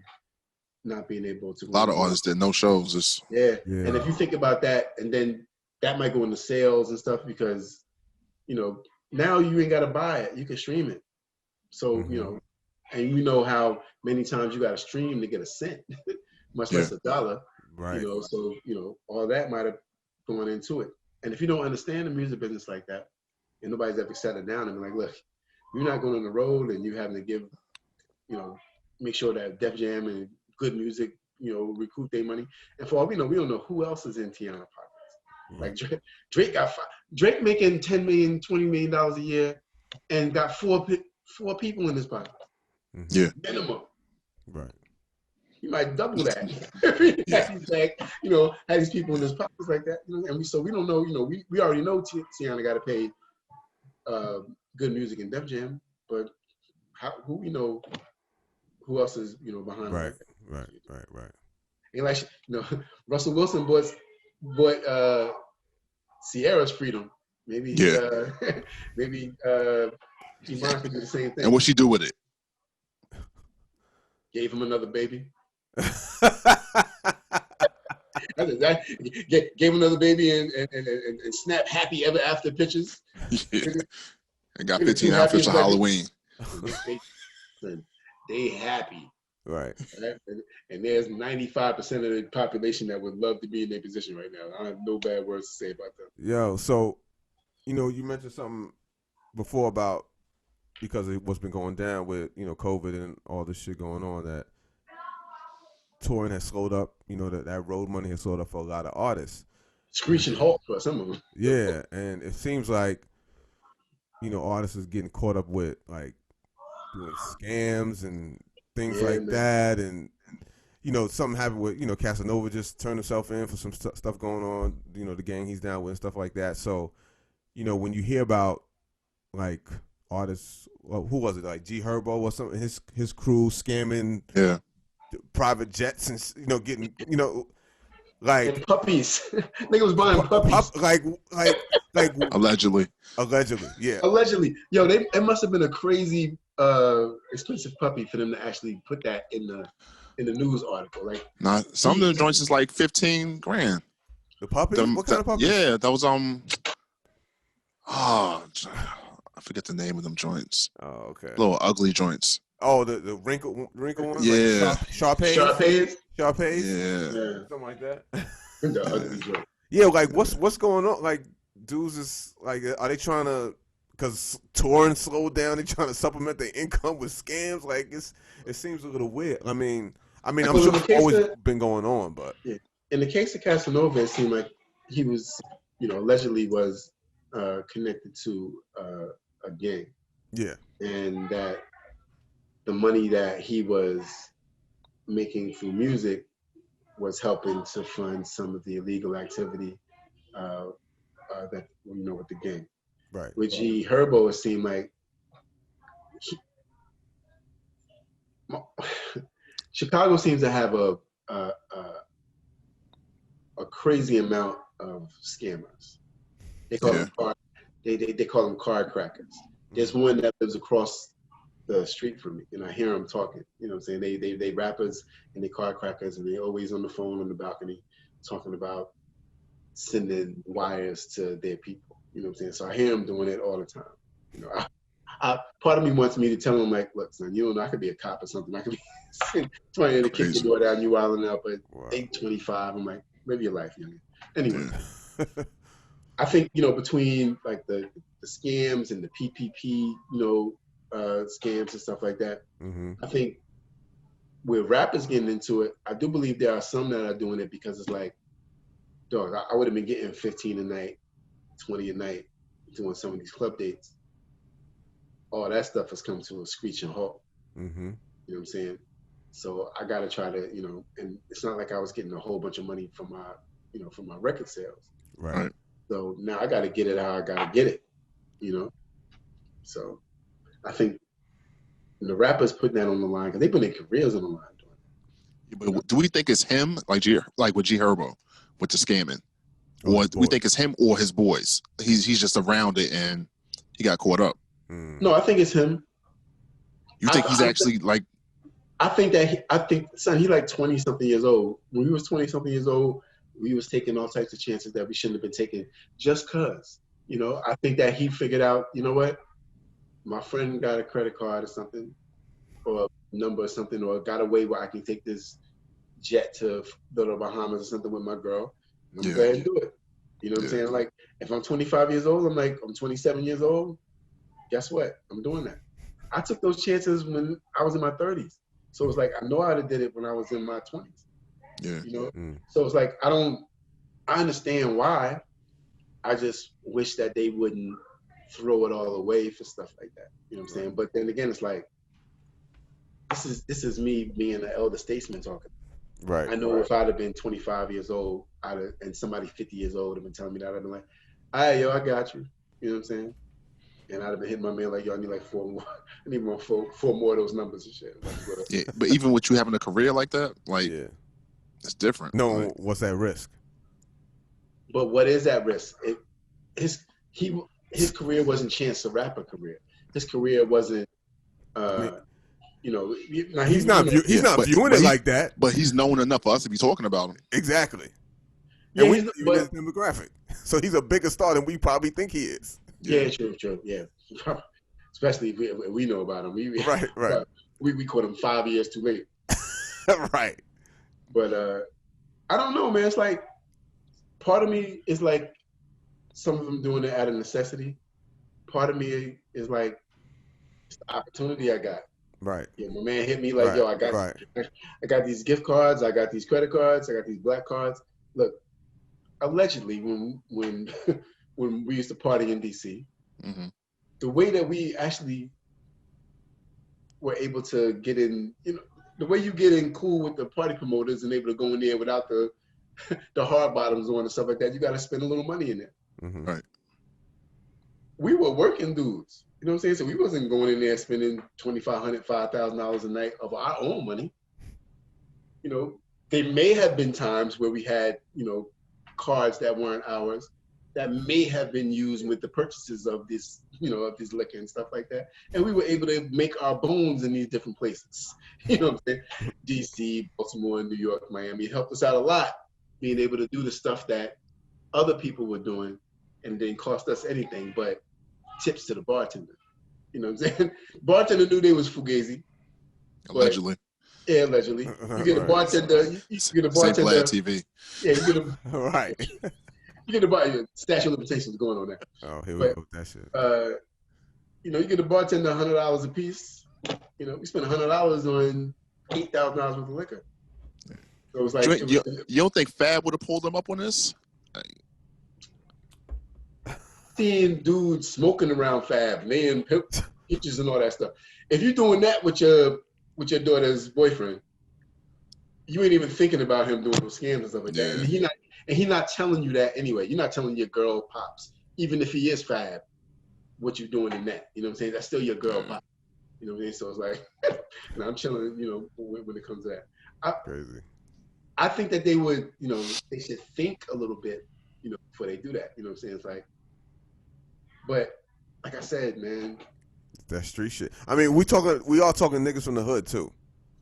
not being able to. A lot of artists did no shows. And if you think about that, and then that might go into sales and stuff because, now you ain't got to buy it. You can stream it. So, and you know how many times you got to stream to get a cent, much less $1. Right. So, all that might have gone into it. And if you don't understand the music business like that, and nobody's ever sat it down and be like, look, you're not going on the road and you're having to give, make sure that Def Jam and good music, recoup their money. And for all we know, we don't know who else is in Tiana pockets. Like Drake making $10 million, $20 million a year and got four people in his pocket. Yeah. Minimum. Right. He might double that. Yeah. He's like, had these people in his pockets like that. And we don't know. We already know Tiana got to pay Good Music and Def Jam, but who who else is behind him Right. like that? Right. And like Russell Wilson bought Sierra's freedom. Maybe Yeah. maybe Iman could do the same thing. And what she do with it? Gave him another baby. Gave him another baby and snap happy ever after pictures. Yeah. And got 15 outfits for Halloween. They happy. Right. And there's 95% of the population that would love to be in their position right now. I have no bad words to say about them. Yo, so, you mentioned something before about because of what's been going down with, COVID and all this shit going on, that touring has slowed up, that road money has slowed up for a lot of artists. Screeching halt for some of them. Yeah, and it seems like, artists is getting caught up with, like, doing scams and things like that, and something happened with Casanova just turned himself in for some stuff going on, the gang he's down with and stuff like that. So when you hear about like artists, who was it, like G Herbo or something, his crew scamming private jets and getting like and puppies. Nigga was buying puppies. like Allegedly, yeah. Allegedly, yo, it must have been a crazy expensive puppy for them to actually put that in the news article. Like, some of the joints is like $15,000. The puppy? What kind of puppy? Yeah, that was I forget the name of them joints. Oh, okay. Little ugly joints. Oh, the wrinkle ones? Yeah. Like Sharpays? Yeah. Something like that. The ugly joint. Yeah, like what's going on? Like, dudes is like, are they trying to, because touring slowed down, they trying to supplement their income with scams? Like, it seems a little weird. I mean, I'm sure it's always been going on, but yeah. In the case of Casanova, it seemed like he was, allegedly was connected to a gang. Yeah. And that the money that he was making through music was helping to fund some of the illegal activity that with the gang. Right. With G Herbo, it seemed like Chicago seems to have a crazy amount of scammers. They call them they call them card crackers. There's one that lives across the street from me, and I hear them talking. You know what I'm saying? They rappers and they card crackers, and they always on the phone on the balcony talking about sending wires to their people. You know what I'm saying? So I hear them doing it all the time. I part of me wants me to tell them, like, look, son, I could be a cop or something. I could be trying to kick your door down, you wilding out, but 825. I'm like, live your life, youngin. Anyway, I think between like the scams and the PPP, scams and stuff like that. Mm-hmm. I think with rappers getting into it, I do believe there are some that are doing it because it's like, dog, I would have been getting 15 a night, 20 a night, doing some of these club dates. All that stuff has come to a screeching halt. Mm-hmm. You know what I'm saying? So I got to try to, and it's not like I was getting a whole bunch of money from my record sales. Right. So now I got to get it how I got to get it, So I think the rappers putting that on the line because they put their careers on the line doing it. But do we think it's him, like with G Herbo, with the scamming, or do we think it's him or his boys? He's just around it and he got caught up. No, I think it's him. You think he's actually like? I think, son, he like 20 something years old. When we was 20 something years old, we was taking all types of chances that we shouldn't have been taking just cause. I think that he figured out, what? My friend got a credit card or something, or a number or something, or got a way where I can take this jet to the Bahamas or something with my girl. I'm going to go ahead and do it. You know what I'm saying? Like, if I'm 25 years old, I'm 27 years old. Guess what? I'm doing that. I took those chances when I was in my 30s. So it's like, I know I did it when I was in my 20s. Yeah. So it's like, I understand why. I just wish that they wouldn't throw it all away for stuff like that. You know what I'm saying? But then again, it's like, this is me being an elder statesman talking. Right. I know if I'd have been 25 years old, and somebody 50 years old would have been telling me that, I'd have been like, all right, yo, I got you. You know what I'm saying? And I'd have been hitting my man like, yo, I need like 4 more. I need four more of those numbers and shit. Like, Yeah, but even with you having a career like that, like, it's different. No, like, what's that risk? But what is that risk? His career wasn't Chance the Rapper career. His career wasn't, you know. Now he's not viewing it like that. But he's known enough for us to be talking about him. Exactly. Yeah, and we his demographic, so he's a bigger star than we probably think he is. Yeah, true. Yeah, especially if we know about him. Right. We caught him 5 years too late. Right. But I don't know, man. It's like part of me is like some of them doing it out of necessity. Part of me is like it's the opportunity I got. Right. Yeah, my man hit me like, yo, I got these gift cards, I got these credit cards, I got these black cards. Look, allegedly, when when we used to party in DC, the way that we actually were able to get in, you know, the way you get in cool with the party promoters and able to go in there without the hard bottoms on and stuff like that, you got to spend a little money in there. Right. We were working dudes. You know what I'm saying? So we wasn't going in there spending $2,500, $5,000 a night of our own money. You know, there may have been times where we had, you know, cards that weren't ours that may have been used with the purchases of this, you know, of this liquor and stuff like that. And we were able to make our bones in these different places. You know what I'm saying? DC, Baltimore, New York, Miami. It helped us out a lot being able to do the stuff that other people were doing and didn't cost us anything but tips to the bartender. You know what I'm saying? Bartender knew they was fugazi. Allegedly. Yeah, allegedly. You get a bartender. You get a bartender. TV. Yeah, you get a right. You get a bartender. Statute of limitations going on there. Oh, here we go with that shit. You know, you get a bartender $100 a piece. You know, we spent $100 on $8,000 worth of liquor. So it was like you don't think Fab would have pulled them up on this? Seeing dudes smoking around Fab, laying pictures and all that stuff. If you're doing that with your daughter's boyfriend, you ain't even thinking about him doing those scams and stuff like that. And he not telling you that anyway. You're not telling your girl pops, even if he is Fab, what you're doing in that. You know what I'm saying? That's still your girl pop. You know what I mean? So it's like, and I'm chilling. You know, when it comes to that, crazy. I think that they would, you know, they should think a little bit, you know, before they do that. You know what I'm saying? It's like, but like I said, man, that street shit. I mean, we all talking niggas from the hood too.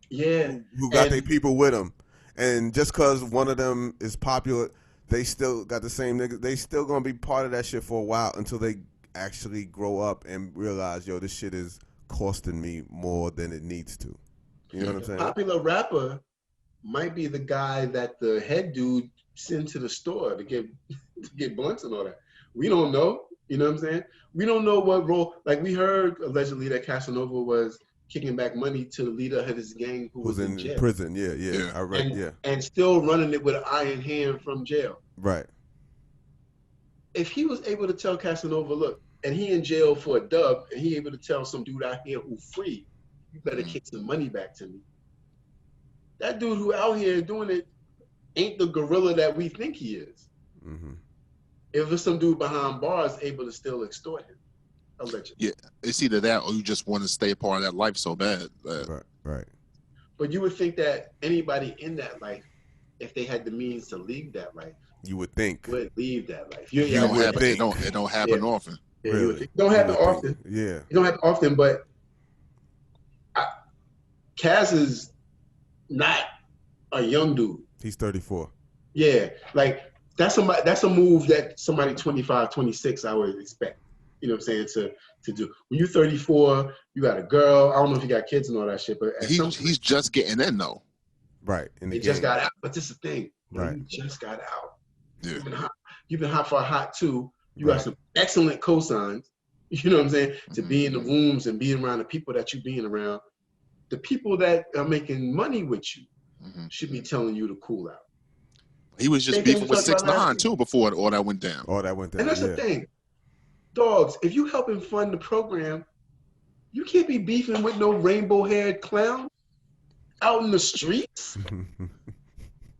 Yeah, who got their people with them, and just cause one of them is popular, they still got the same niggas. They still gonna be part of that shit for a while until they actually grow up and realize, yo, this shit is costing me more than it needs to. You know what I'm saying? Popular rapper might be the guy that the head dude sent to the store to get blunts and all that. We don't know. You know what I'm saying? We don't know what role. Like we heard allegedly that Casanova was kicking back money to the leader of his gang who was in jail. Prison. Yeah. I read. And still running it with an iron hand from jail. Right. If he was able to tell Casanova, look, and he in jail for a dub, and he able to tell some dude out here who free, you better kick some money back to me. That dude who out here doing it ain't the gorilla that we think he is. Mm-hmm. If it's some dude behind bars able to still extort him, allegedly. Yeah, it's either that or you just want to stay a part of that life so bad. Right. But you would think that anybody in that life, if they had the means to leave that life, you would think would leave that life. It don't happen often. Yeah, really? It don't happen often. Yeah. It don't happen often, but Kaz is not a young dude. He's 34. Yeah, like that's a move that somebody 25, 26 I would expect. You know what I'm saying, to do. When you're 34, you got a girl. I don't know if you got kids and all that shit, but he's just getting in though. Right. He just got out. But this is the thing. Right. You just got out. Yeah. You've been hot for a hot two. You got some excellent cosigns. You know what I'm saying? To be in the rooms and being around the people that you're being around. The people that are making money with you should be telling you to cool out. He was just beefing with 6ix9ine too before all that went down. And that's the thing. Dogs, if you helping fund the program, you can't be beefing with no rainbow-haired clown. out in the streets.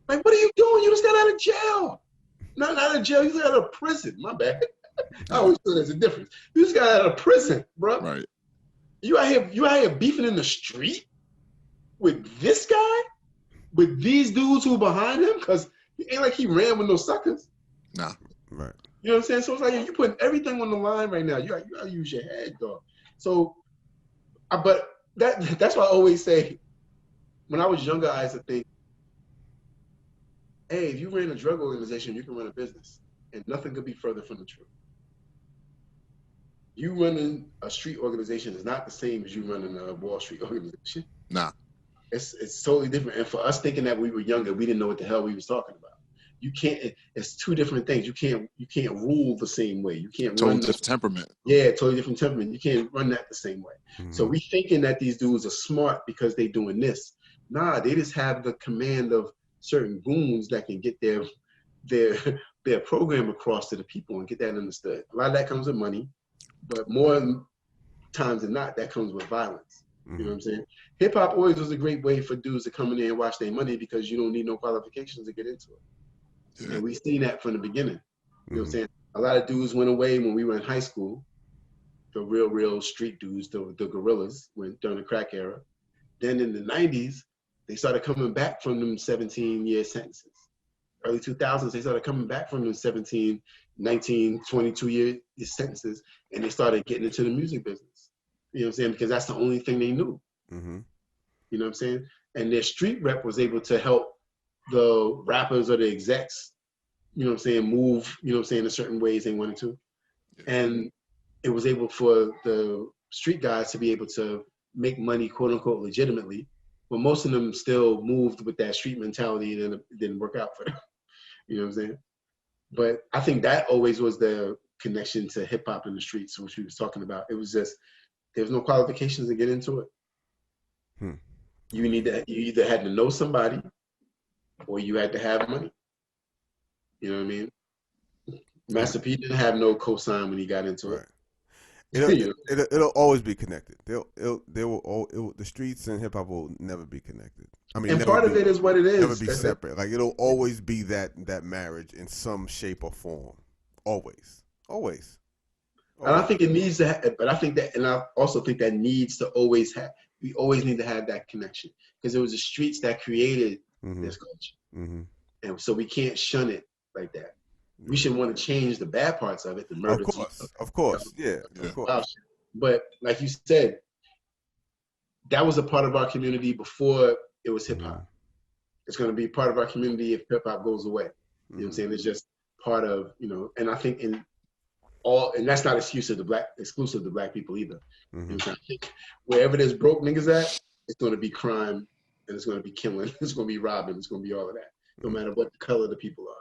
Like, what are you doing? You just got out of jail. Not out of jail. You just got out of prison. My bad. I always feel there's a difference. You just got out of prison, bro. Right. You out here beefing in the street with this guy, with these dudes who behind him, because it ain't like he ran with no suckers. Nah. Right. You know what I'm saying? So it's like you putting everything on the line right now. You gotta use your head, dog. So, but that's why I always say, when I was younger, I used to think, hey, if you ran a drug organization, you can run a business, and nothing could be further from the truth. You running a street organization is not the same as you running a Wall Street organization. Nah. It's totally different. And for us thinking that we were younger, we didn't know what the hell we was talking about. You can't. It's two different things. You can't rule the same way. You can't Totally run different temperament. Yeah, totally different temperament. You can't run that the same way. Mm-hmm. So we thinking that these dudes are smart because they doing this. Nah, they just have the command of certain goons that can get their program across to the people and get that understood. A lot of that comes with money, but more times than not, that comes with violence. You know what I'm saying? Hip hop always was a great way for dudes to come in there and watch their money because you don't need no qualifications to get into it. Yeah. And we've seen that from the beginning. You know what I'm saying? A lot of dudes went away when we were in high school. The real street dudes, the gorillas, went during the crack era. Then in the 90s, they started coming back from them 17-year sentences. Early 2000s, they started coming back from them 17, 19, 22-year sentences, and they started getting into the music business. You know what I'm saying? Because that's the only thing they knew. Mm-hmm. You know what I'm saying? And their street rep was able to help the rappers or the execs, you know what I'm saying, move, you know what I'm saying, in certain ways they wanted to. And it was able for the street guys to be able to make money, quote unquote, legitimately. But most of them still moved with that street mentality and it didn't work out for them. You know what I'm saying? But I think that always was the connection to hip hop in the streets, which we was talking about. It was just, there was no qualifications to get into it. You either had to know somebody or you had to have money. You know what I mean? Master P didn't have no cosign when he got into it. It'll always be connected. The streets and hip hop will never be connected. I mean, and part of it is what it is. Never be separate. Like it'll always be that marriage in some shape or form. Always. And I think it needs to. But I think that, and I also think that needs to always have. We always need to have that connection because it was the streets that created this culture, and so we can't shun it like that. We should want to change the bad parts of it, the murder. Of course, yeah, of course. But like you said, that was a part of our community before it was hip hop. It's going to be part of our community if hip hop goes away. You know what I'm saying? It's just part of, and I think and that's not exclusive to black people either. You know what I'm saying? Wherever there's broke niggas at, it's going to be crime and it's going to be killing. It's going to be robbing. It's going to be all of that, no matter what the color the people are.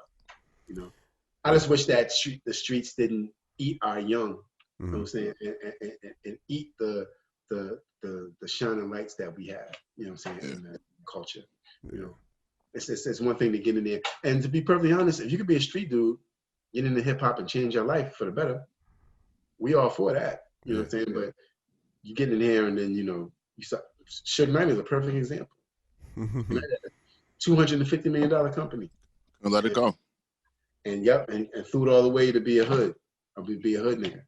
I just wish that the streets didn't eat our young. You know what I'm saying? And eat the shining lights that we have. You know what I'm saying? In that culture. It's one thing to get in there. And to be perfectly honest, if you could be a street dude, get into hip hop and change your life for the better, we all for that. You know what I'm saying? But you get in here and then you start. Suge Knight is a perfect example. $250 million company. And let it go. And and threw it all the way to be a hood. I'll be a hood nigga.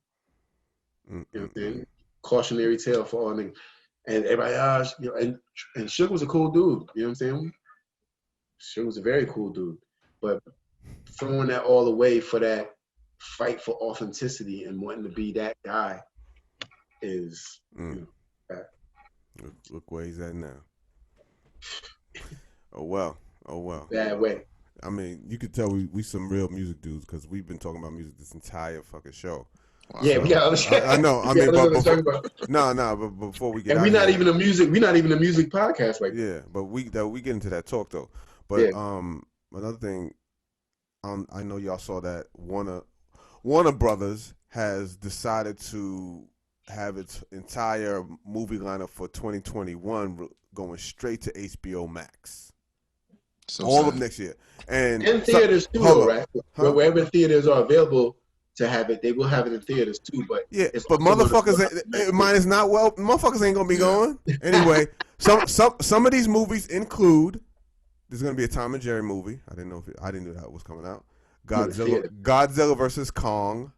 You know what I'm saying? Cautionary tale for all niggas. And everybody, and Suge was a cool dude. You know what I'm saying? Suge was a very cool dude. But throwing that all away for that fight for authenticity and wanting to be that guy is, Look where he's at now. Oh well. Bad way. I mean, you could tell we some real music dudes because we've been talking about music this entire fucking show. Wow. Yeah, we got understand. I know. I mean, but before we get, and we're not even a music podcast like that. Yeah, but we get into that talk though. But another thing, I know y'all saw that Warner Brothers has decided to have its entire movie lineup for 2021 going straight to HBO MAX. So all of next year. And theaters too, though, right? Huh? Wherever theaters are available to have it, they will have it in theaters too. But motherfuckers, mine is not motherfuckers ain't gonna be going anyway. Some of these movies include. There's gonna be a Tom and Jerry movie. I didn't know that was coming out. Godzilla versus Kong.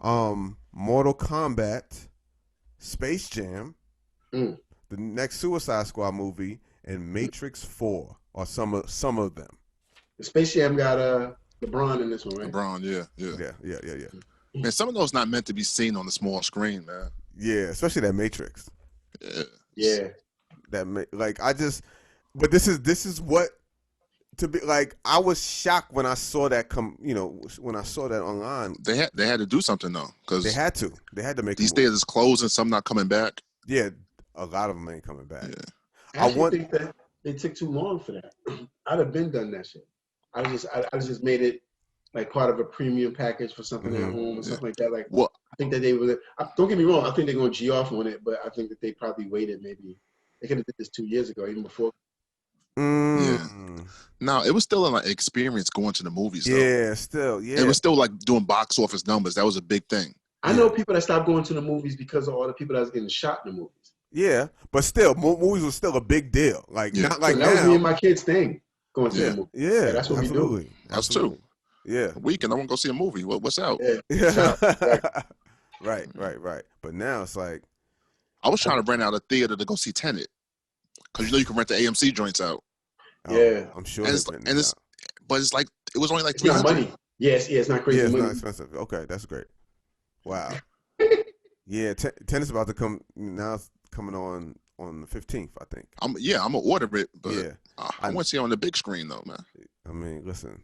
Mortal Kombat. Space Jam. The next Suicide Squad movie and Matrix 4 are some of them. The Space Jam got LeBron in this one, right? LeBron, yeah. Yeah. Man, some of those not meant to be seen on the small screen, man. Yeah, especially that Matrix. Yeah. But this is what to be like. I was shocked when I saw that when I saw that online. They had to do something though, because they had to make these theaters closed and some not coming back. Yeah, a lot of them ain't coming back. Yeah. I think that they took too long for that. I'd have been done that shit. I just made it like part of a premium package for something at home or something like that. Like, well, I think that they were. Don't get me wrong. I think they're going to G off on it, but I think that they probably waited. Maybe they could have did this 2 years ago, even before. Yeah. No, it was still an experience going to the movies. Though. Yeah, still. Yeah. It was still like doing box office numbers. That was a big thing. I know people that stopped going to the movies because of all the people that was getting shot in the movies. Yeah, but still, movies was still a big deal. Like not like that was me and my kids' thing. Going to the movie. Yeah, that's what we do. That's true. Yeah. A weekend, I want to go see a movie. What's out? Yeah. Right. But now it's like. I was trying to rent out a theater to go see Tenet. Because you can rent the AMC joints out. Yeah. I'm sure. But it's like, it was only like $300. Not money. Yes, it's not crazy. Yeah, it's money. not expensive. Okay, that's great. Wow. Yeah, Tenet's about to come. Now it's coming on the 15th, I think. I'm gonna order it, but I want to see it on the big screen though, man. I mean, listen.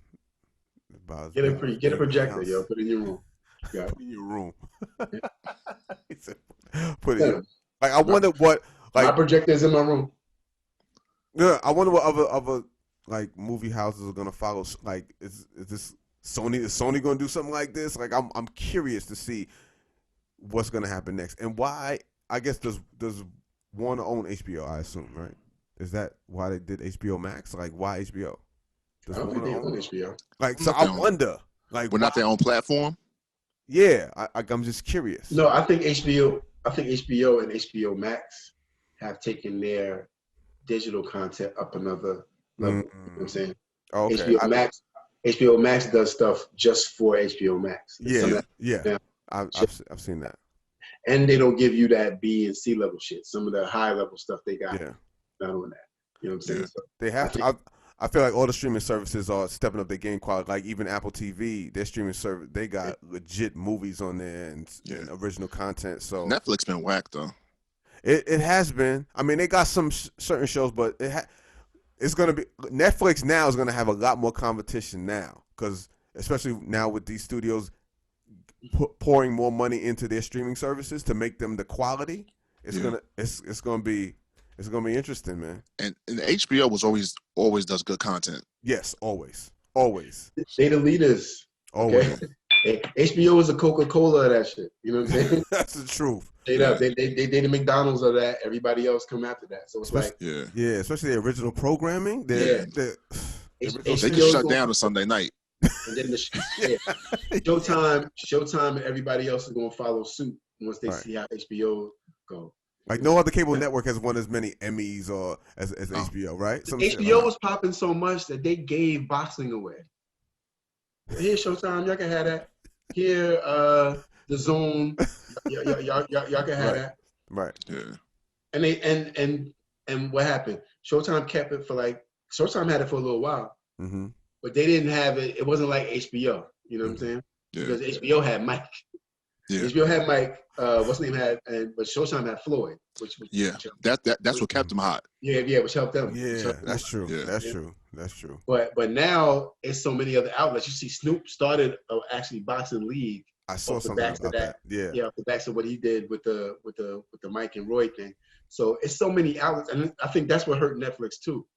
Get a projector, yo. Put it in your room. Yeah. Put it in your room. Put it. Like I wonder what. Like my projector's in my room. Yeah, I wonder what other like movie houses are gonna follow. Like, is this Sony? Is Sony gonna do something like this? Like, I'm curious to see what's gonna happen next and why. I guess does Warner own HBO? I assume, right? Is that why they did HBO Max? Like, why HBO? I don't think they own HBO. Like, so I wonder. Like, we're not their own platform. Yeah, I'm just curious. No, I think HBO and HBO Max have taken their digital content up another level. You know what I'm saying? Okay. HBO Max does stuff just for HBO Max. Yeah. I've seen that. And they don't give you that B and C level shit. Some of the high level stuff they got. Yeah. Not on that. You know what I'm saying? So they have to. I feel like all the streaming services are stepping up their game quality. Like even Apple TV, their streaming service, they got legit movies on there and original content. So Netflix been whacked though. It has been. I mean, they got some certain shows, but it's gonna be Netflix now is gonna have a lot more competition now because especially now with these studios pouring more money into their streaming services to make them the quality. It's gonna be interesting, man. And HBO was always does good content. Yes, always. They the leaders. Always. Okay? HBO is a Coca-Cola of that shit. You know what I'm saying? That's the truth. They the McDonald's of that. Everybody else come after that. So it's especially the original programming. They just shut down on Sunday night. And then Showtime and everybody else is gonna follow suit once they see how HBO go. Like no other cable network has won as many Emmys or as HBO, right? HBO was popping so much that they gave boxing away. Here, Showtime, y'all can have that. Here, the Zone, y'all can have that. Right. Yeah. And they and what happened? Showtime kept it for Showtime had it for a little while, but they didn't have it. It wasn't like HBO. You know what I'm saying? Yeah. Because HBO had Mike. Yeah. HBO had Mike. What's his name but Showtime had Floyd, which that's what kept them hot. Yeah, which helped them. Yeah, that's true. Yeah. That's true. But now it's so many other outlets. You see, Snoop started actually boxing league. I saw something about that. Yeah, off the backs of what he did with the Mike and Roy thing. So it's so many outlets, and I think that's what hurt Netflix too.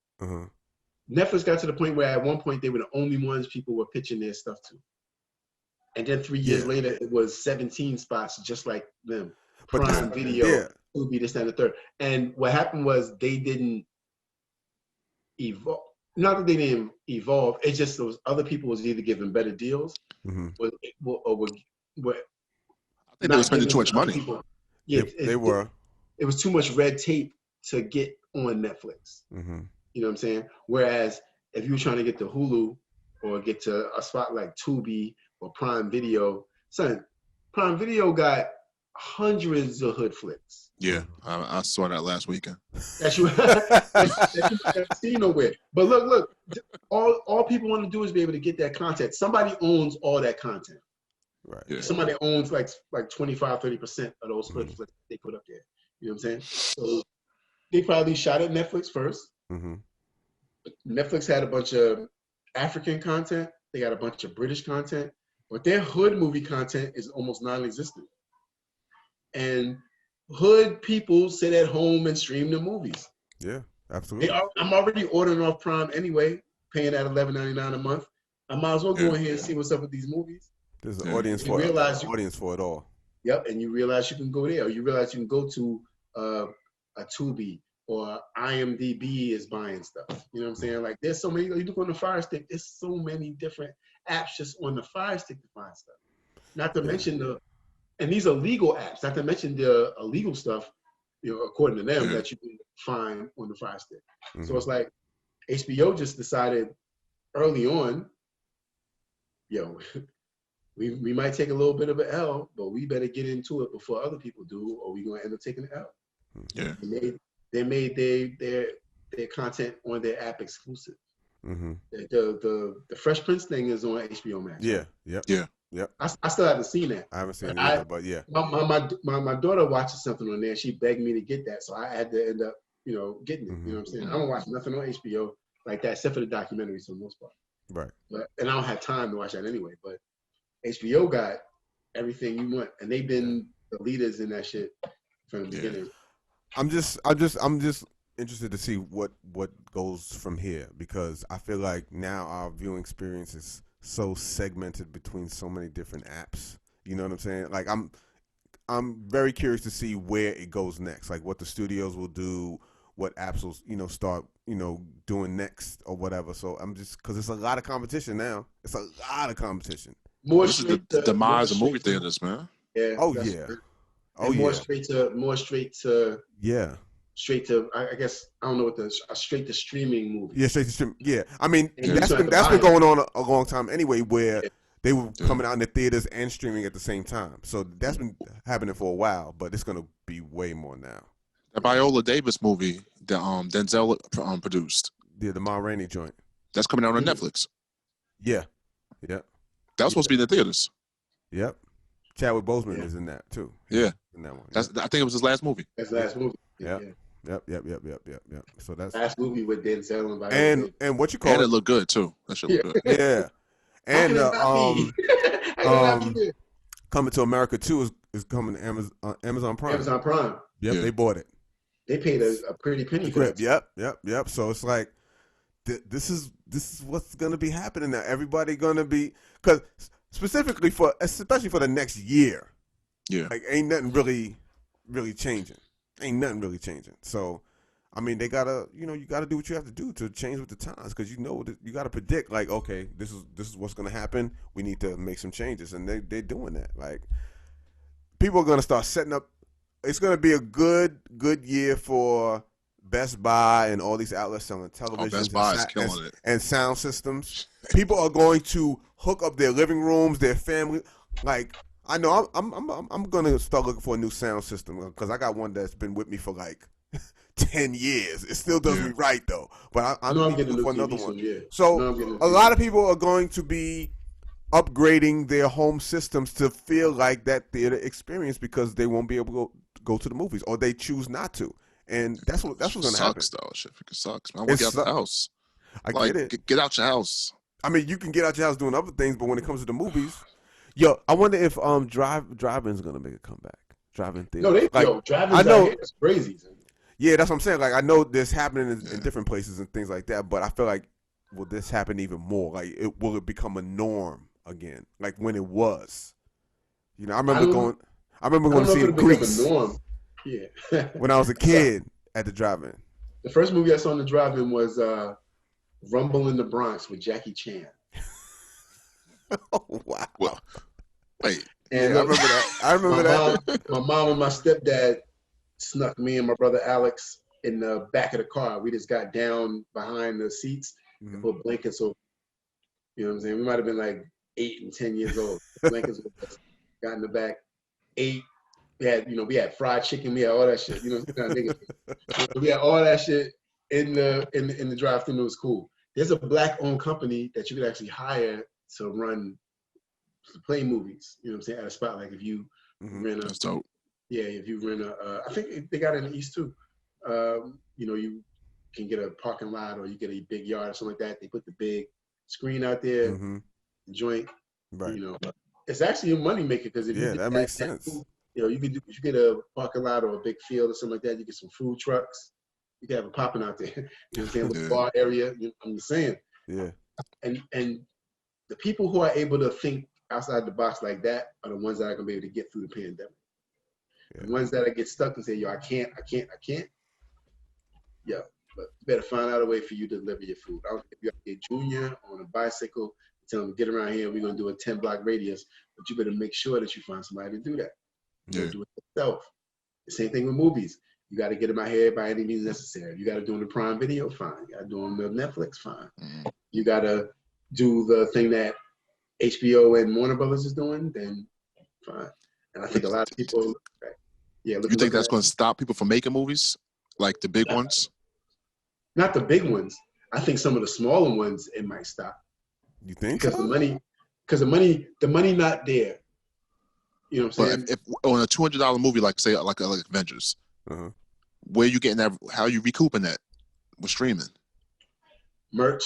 Netflix got to the point where at one point they were the only ones people were pitching their stuff to. And then 3 years later, it was 17 spots just like them. Prime Video, Tubi, this, that, and the third. And what happened was they didn't evolve. Not that they didn't evolve. It's just those other people was either giving better deals or were I think they were spending too much money. Yeah, they were. It was too much red tape to get on Netflix. Mm-hmm. You know what I'm saying? Whereas if you were trying to get to Hulu or get to a spot like Tubi or Prime Video, son, Prime Video got hundreds of hood flicks. Yeah, I saw that last weekend. That you that you never seen nowhere. But look, all people want to do is be able to get that content. Somebody owns all that content. Right. Yeah. Somebody owns like 25, 30% of those flicks they put up there. You know what I'm saying? So they probably shot at Netflix first. Mm-hmm. Netflix had a bunch of African content. They got a bunch of British content, but their hood movie content is almost non-existent. And hood people sit at home and stream their movies. Yeah, absolutely. I'm already ordering off Prime anyway, paying that $11.99 a month. I might as well go in here and see what's up with these movies. There's an audience for it all. Yep, and you realize you can go there, or you realize you can go to a Tubi, or IMDb is buying stuff. You know what I'm saying? Like, there's so many. You look on the Fire Stick, there's so many different apps just on the Fire Stick to find stuff. Not to mention and these are legal apps. Not to mention the illegal stuff, according to them, that you can find on the Fire Stick. Mm-hmm. So it's like HBO just decided early on, we might take a little bit of an L, but we better get into it before other people do, or we're gonna end up taking an L. Yeah. They made their content on their app exclusive. Mm-hmm. The Fresh Prince thing is on HBO Max. Yeah. Yep. Yeah. Yep. I still haven't seen that. I haven't seen it either, but yeah. My daughter watches something on there. She begged me to get that, so I had to end up, getting it. Mm-hmm. You know what I'm saying? I don't watch nothing on HBO like that, except for the documentaries for the most part. Right. And I don't have time to watch that anyway. But HBO got everything you want, and they've been the leaders in that shit from the beginning. I'm just interested to see what goes from here, because I feel like now our viewing experience is so segmented between so many different apps. You know what I'm saying? Like, I'm very curious to see where it goes next, like what the studios will do, what apps will start doing next or whatever. So I'm just, because it's a lot of competition now. It's a lot of competition. This is the demise of movie theaters, man. Yeah. Oh yeah. More straight to yeah. Straight to, I guess, I don't know what straight to streaming movie. Yeah, straight to streaming. Yeah, I mean that's been going on a long time anyway, where they were coming out in the theaters and streaming at the same time. So that's been happening for a while, but it's gonna be way more now. The Viola Davis movie that Denzel produced. Yeah, the Ma Rainey joint. That's coming out on Netflix. Yeah. Yep. That was supposed to be in the theaters. Yep. Chadwick Boseman is in that too. In that one. I think it was his last movie. That's the last movie. Yep. So that's last movie with Denzel and Viola. And what you call it looked good too. That should look good. Yeah. And Coming to America 2 is coming to Amazon Prime. Amazon Prime. Yep, they bought it. They paid a pretty penny for it. Yep. So it's like this is what's gonna be happening now. Everybody gonna be, because especially for the next year. Yeah. Like, ain't nothing really changing. So, I mean, they gotta, you gotta do what you have to do to change with the times, because you gotta predict, like, okay, this is what's gonna happen. We need to make some changes, and they're doing that. Like, people are gonna start setting up. It's gonna be a good year for Best Buy and all these outlets selling televisions. Best Buy is killing it. And sound systems. People are going to hook up their living rooms, their family. Like, I know I'm gonna start looking for a new sound system, because I got one that's been with me for like 10 years. It still does me right though, but I'm looking for another one. So a lot of people are going to be upgrading their home systems to feel like that theater experience, because they won't be able to go to the movies, or they choose not to, and that's what's going to happen. Sucks though. Shit freaking sucks, man. I want to get out the house. I get it. Get out your house. I mean, you can get out your house doing other things, but when it comes to the movies, I wonder if drive-in's gonna make a comeback. Drive-in theater. No, drive-in's I know it's crazy. Yeah, that's what I'm saying. Like, I know this happening in different places and things like that, but I feel like, will this happen even more? Like, will it become a norm again? Like when it was. I remember going to see Grease. Yeah. When I was a kid at the drive-in. The first movie I saw in the drive-in was Rumble in the Bronx with Jackie Chan. Oh, wow. Well, wait. And I remember that. My mom and my stepdad snuck me and my brother Alex in the back of the car. We just got down behind the seats and put blankets over. You know what I'm saying? We might have been like 8 and 10 years old. Blankets over us. Got in the back, ate. We had fried chicken. We had all that shit. You know, kind of niggas. We had all that shit in the drive-thru. It was cool. There's a black-owned company that you could actually hire to play movies. You know what I'm saying? At a spot, like if you rent a. That's dope. Yeah, if you rent I think they got it in the East too. You can get a parking lot or you get a big yard or something like that. They put the big screen out there, the joint. Right. You know, it's actually a money maker because if you that makes sense. Food, you know, you get a parking lot or a big field or something like that. You get some food trucks. You can have it popping out there. You know what I'm saying? With the bar area. I'm just saying. Yeah. And the people who are able to think outside the box like that are the ones that are gonna be able to get through the pandemic. Yeah. The ones that get stuck and say, yo, I can't. Yeah, but you better find out a way for you to deliver your food. I don't care if you're a junior on a bicycle, tell them, get around here, we're going to do a 10-block radius, but you better make sure that you find somebody to do that. You do it yourself. The same thing with movies. You got to get them out here by any means necessary. You got to do on the Prime Video, fine. You got to do on the Netflix, fine. You got to do the thing that HBO and Warner Brothers is doing, then fine. And I think a lot of people... Yeah, you think that's going to stop people from making movies, like the big ones? Not the big ones. I think some of the smaller ones it might stop. You think? Because the money not there. You know what I'm saying? But if on a $200 movie, like say like Avengers, where you getting that? How you recouping that with streaming? Merch,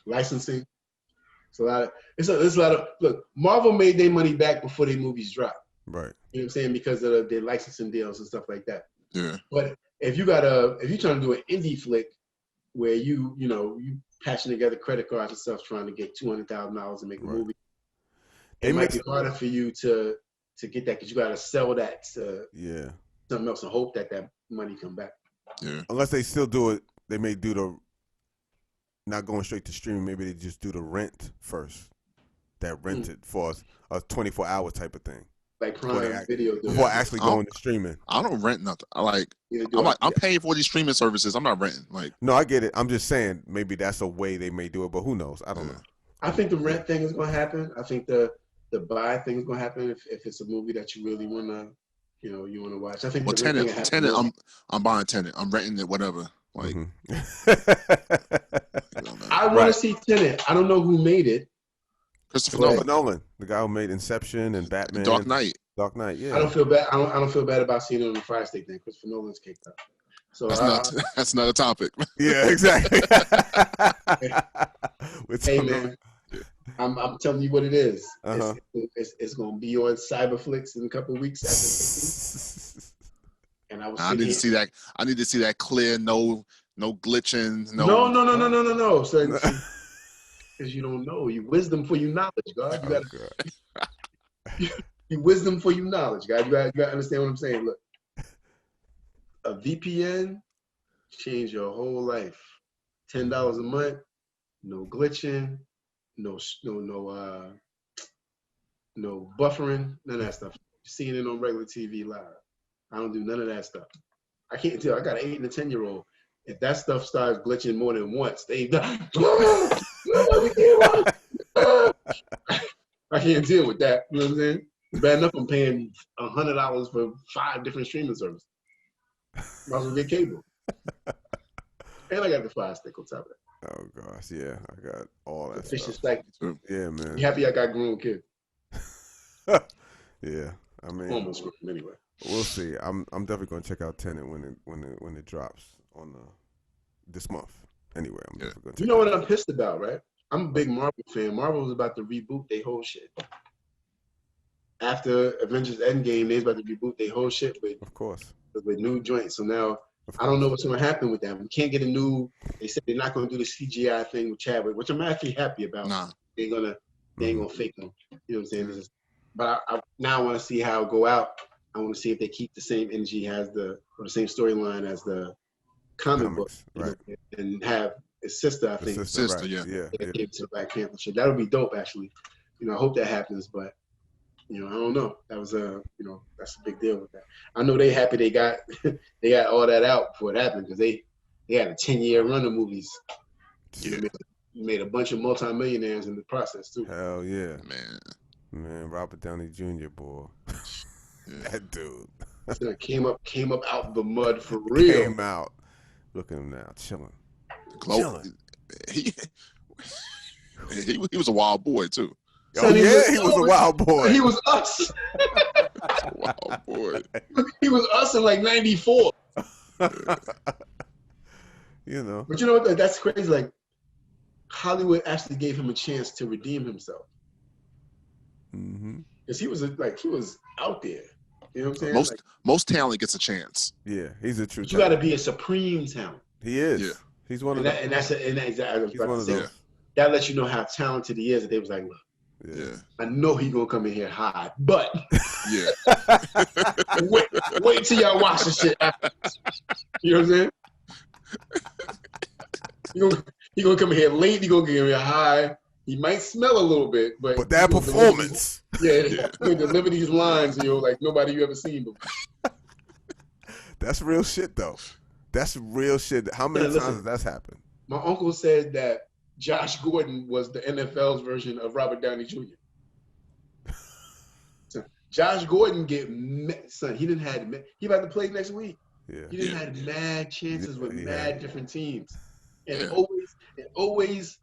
licensing. It's a lot of look. Marvel made their money back before their movies dropped. Right. You know what I'm saying? Because of their licensing deals and stuff like that. Yeah. But if you're trying to do an indie flick where you patching together credit cards and stuff trying to get $200,000 and make a movie, it might be harder for you to get that because you got to sell that to something else and hope that money come back. Yeah. Unless they still do it, they may do the not going straight to streaming. Maybe they just do the rent first. That rented for a 24-hour type of thing. Like Prime Video before actually going to streaming. I don't rent nothing. I'm paying for these streaming services. I'm not renting. No, I get it. I'm just saying maybe that's a way they may do it, but who knows? I don't know. I think the rent thing is going to happen. I think the buy thing is going to happen if it's a movie that you really want to, you want to watch. I think. Well, Tenet, I'm buying Tenet. I'm renting it, whatever. Like, I want to see Tenet. I don't know who made it. Christopher Nolan, the guy who made Inception and Batman, Dark Knight. Yeah. I don't feel bad. I don't feel bad about seeing it on the Fire State thing. Christopher Nolan's kicked up. So that's not a topic. Yeah, exactly. Hey man, I'm telling you what it is. It's gonna be on Cyberflix in a couple of weeks. And I need to see that. I need to see that clear, no glitching. No. So, because you don't know. You wisdom for you knowledge, God. You gotta you wisdom for you knowledge, God. You gotta understand what I'm saying. Look, a VPN change your whole life. $10 a month, no glitching, no buffering, none of that stuff. Seeing it on regular TV live. I don't do none of that stuff. I can't tell. I got an 8 and a 10-year-old. If that stuff starts glitching more than once, they I can't deal with that. You know what I'm saying? Bad enough I'm paying $100 for 5 different streaming services. Might as well get cable. And I got the Fire Stick on top of that. Oh gosh, yeah, I got all that Vicious stuff. Cycle. Yeah, man. You happy I got grown kids? Yeah, I mean, almost grown anyway. We'll see. I'm definitely gonna check out Tenet when it drops on this month. Anyway, I'm definitely gonna. You know what I'm pissed about, right? I'm a big Marvel fan. Marvel was about to reboot their whole shit. After Avengers Endgame, they was about to reboot their whole shit with new joints. So now I don't know what's going to happen with them. We can't get a new. They said they're not going to do the CGI thing with Chadwick, which I'm actually happy about. Nah. They ain't gonna fake them. You know what I'm saying? But I now want to see how it go out. I want to see if they keep the same energy or the same storyline as the comic book, right? And have his sister. I think sister, right. Yeah. Gave it to the Black Panther shit. That would be dope, actually. I hope that happens, but I don't know. That was that's a big deal with that. I know they happy they got they got all that out before it happened because they had a 10-year run of movies. Yeah. Made a bunch of multimillionaires in the process too. Hell yeah, Man. Robert Downey Jr. boy, Yeah. that dude So came up out the mud for real. came out. Look at him now, chilling. He was a wild boy too. Oh yeah, he was a wild boy. He was us. Wild boy. He was us in like '94. You know. But you know what? That's crazy. Like Hollywood actually gave him a chance to redeem himself. Mm-hmm. Because he was out there. You know what I'm saying? Most talent gets a chance. Yeah, he's a true. You got to be a supreme talent. He is. Yeah. He's one of them. He's one of those. That lets you know how talented he is. That they was like, look, Yeah. I know he gonna come in here high, but yeah. wait till y'all watch the shit after. You know what I'm saying? He gonna come in here late. He gonna get in here high. He might smell a little bit, but that performance. He'll deliver these lines, like nobody you ever seen before. That's real shit, though. That's real shit. How many times has that happened? My uncle said that Josh Gordon was the NFL's version of Robert Downey Jr. So Josh Gordon he about to play next week. Yeah. He didn't have mad chances with mad different teams. And it always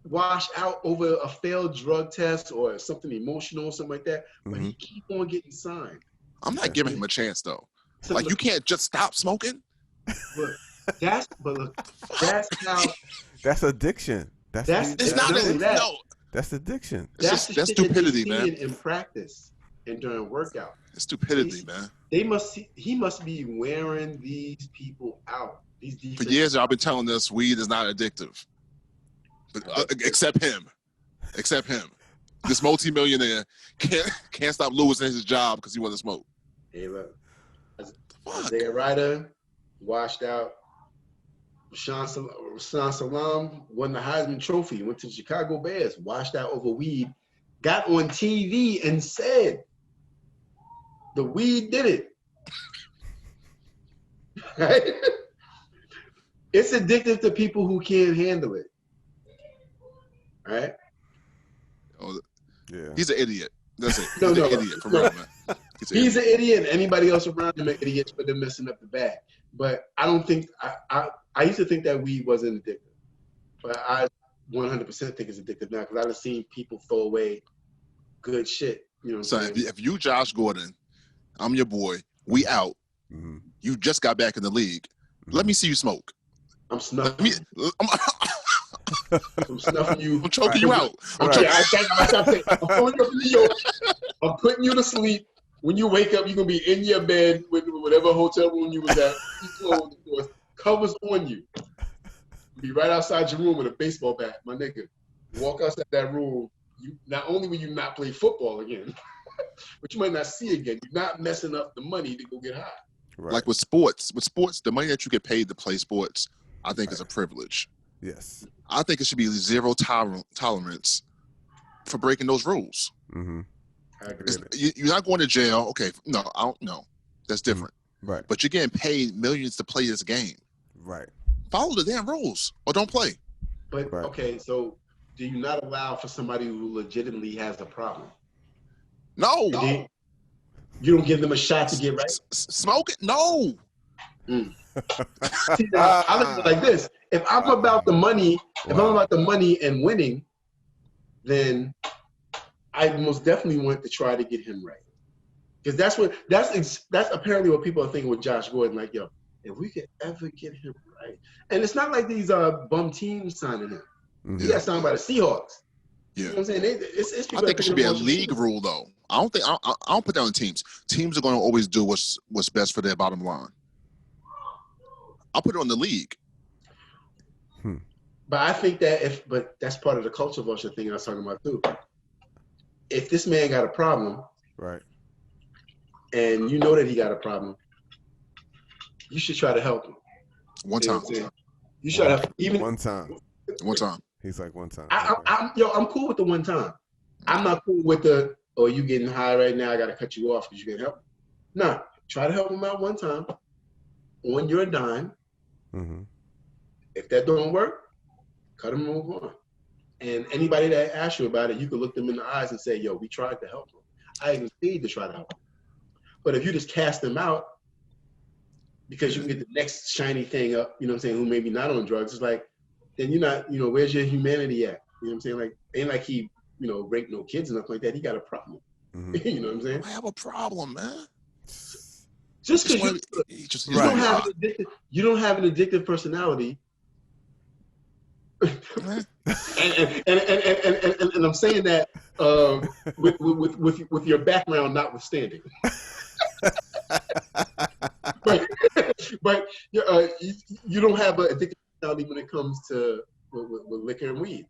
washed out over a failed drug test or something emotional or something like that. But he keep on getting signed. I'm not giving him a chance though. Like you can't just stop smoking. Look, that's how. That's addiction. That's addiction. That's stupidity, man. In practice and during workout. It's stupidity, man. He must be wearing these people out. For years, I've been telling this weed is not addictive, but except him. This multimillionaire can't stop losing his job because he wants to smoke. Hey, look, Isaiah Ryder washed out. Rashaan Salam won the Heisman Trophy. Went to the Chicago Bears. Washed out over weed. Got on TV and said, "The weed did it." Right? It's addictive to people who can't handle it. Right? Oh, yeah. He's an idiot. That's it. He's an idiot for real, man. He's an idiot, and anybody else around him are idiots for them messing up the bag. But I don't think I used to think that weed wasn't addictive, but I 100% think it's addictive now because I've seen people throw away good shit. You know what I'm saying? If you Josh Gordon, I'm your boy. We out. Mm-hmm. You just got back in the league. Let me see you smoke. I'm snuffing. I'm snuffing you. I'm choking you out. I'm pulling you up in New York. I'm putting you to sleep. When you wake up, you're gonna be in your bed with whatever hotel room you was at. Closed the doors, covers on you. Be right outside your room with a baseball bat, my nigga. Walk outside that room. You not only will you not play football again, but you might not see again. You're not messing up the money to go get high. Right. Like with sports, the money that you get paid to play sports, I think is a privilege. Yes. I think it should be zero tolerance for breaking those rules. Mm-hmm. I agree. You're not going to jail. Okay, no, I don't know. That's different. Right. But you're getting paid millions to play this game. Right. Follow the damn rules or don't play. But okay, so do you not allow for somebody who legitimately has a problem? No. You don't give them a shot to get right? Smoke it? No. See, now, I look at it like this. If I'm about the money, and winning, then I most definitely want to try to get him right. Because that's apparently what people are thinking with Josh Gordon. Like, yo, if we could ever get him right. And it's not like these bum teams signing him. Mm-hmm. He got signed by the Seahawks. Yeah. You know what I'm saying? It's I think it should be a league rule, though. I don't put that on teams. Teams are going to always do what's best for their bottom line. I'll put it on the league. But I think that but that's part of the culture vulture thing I was talking about too. If this man got a problem, right, and you know that he got a problem, you should try to help him. One time. You should have even one time. One time. He's like one time. I'm cool with the one time. I'm not cool with the oh, you getting high right now, I got to cut you off because you can't help. Nah, try to help him out one time on your dime. Mm-hmm. If that don't work, cut him and move on. And anybody that asks you about it, you can look them in the eyes and say, yo, we tried to help him. I even paid to try to help him. But if you just cast them out because you can get the next shiny thing up, you know what I'm saying, who maybe not on drugs, it's like, then you're not, you know, where's your humanity at? You know what I'm saying? Like, ain't like he, you know, raped no kids and nothing like that. He got a problem. Mm-hmm. You know what I'm saying? I have a problem, man. Just because you don't have an addictive personality. and I'm saying that with your background notwithstanding. but you don't have an addictive personality when it comes to with liquor and weed.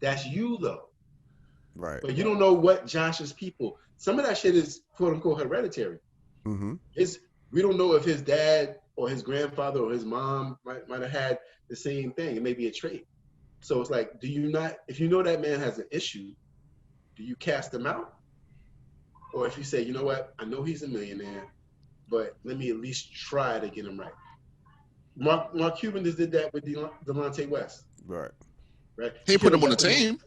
That's you though. Right. But you don't know what Josh's people. Some of that shit is quote unquote hereditary. Mm-hmm. We don't know if his dad or his grandfather or his mom might have had the same thing. It may be a trait. So it's like, do you not, if you know that man has an issue, do you cast him out? Or if you say, you know what, I know he's a millionaire, but let me at least try to get him right. Mark Cuban just did that with Delonte West. Right. He put him on the team.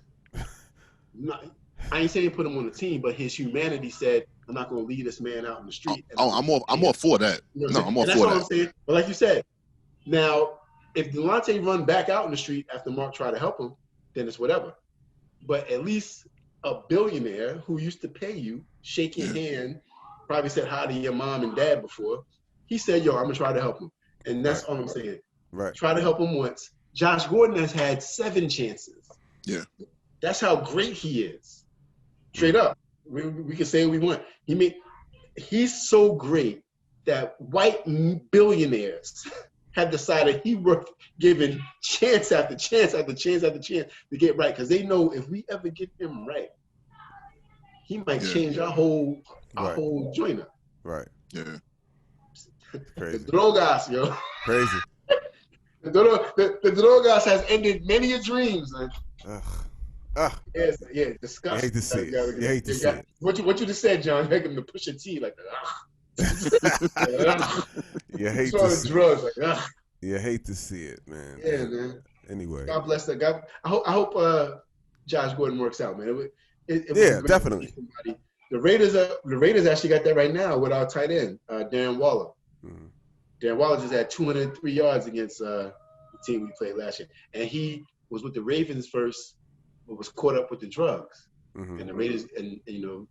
I ain't saying put him on the team, but his humanity said, I'm not going to leave this man out in the street. I'm more for that. You know no, I'm more and that's for all that. I'm saying. But like you said, now, if Delonte run back out in the street after Mark tried to help him, then it's whatever. But at least a billionaire who used to pay you, shake your hand, probably said hi to your mom and dad before, he said, yo, I'm going to try to help him. And that's all I'm saying. Right. Try to help him once. Josh Gordon has had 7 chances. Yeah. That's how great he is. Straight up. We can say what we want. He's so great that white billionaires have decided he worth giving chance after chance after chance after chance to get right. Because they know if we ever get him right, he might change our whole joint up. Right. Yeah. Crazy. The drogas, yo. Crazy. The drogas has ended many a dreams, man. Yes, yeah, disgusting. You hate to see it. You hate to see it. What you just said, John, make him to push a T like that. You hate to see drugs, like, You hate to see it, man. Yeah, man. Anyway. God bless that. God, I hope Josh Gordon works out, man. Yeah, definitely. The Raiders actually got that right now with our tight end, Darren Waller. Mm-hmm. Darren Waller just had 203 yards against the team we played last year. And he was with the Ravens first, but was caught up with the drugs. Mm-hmm. And the Raiders, and you know,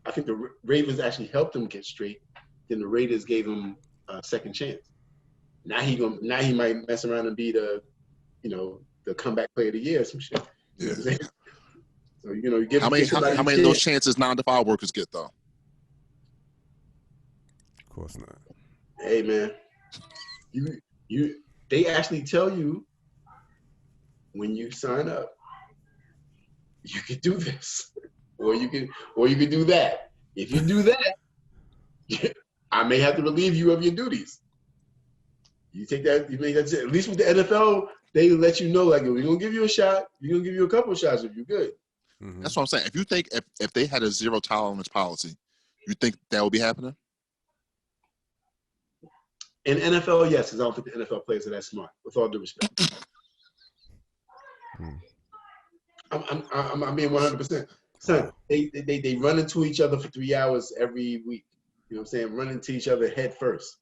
I think the Ravens actually helped him get straight. Then the Raiders gave him a second chance. Now he might mess around and be the comeback player of the year or some shit. Yeah. So you give how many of those chances 9-to-5 workers get though? Of course not. Hey man, they actually tell you when you sign up, you can do this, or you can do that. If you do that, I may have to relieve you of your duties. You take that. You make that. At least with the NFL, they let you know like, we're gonna give you a shot. We're gonna give you a couple of shots if you're good. Mm-hmm. That's what I'm saying. If you think if they had a zero tolerance policy, you think that would be happening? In NFL, yes, because I don't think the NFL players are that smart. With all due respect, I'm being 100%. Son, they run into each other for 3 hours every week. You know what I'm saying? Run into each other head first.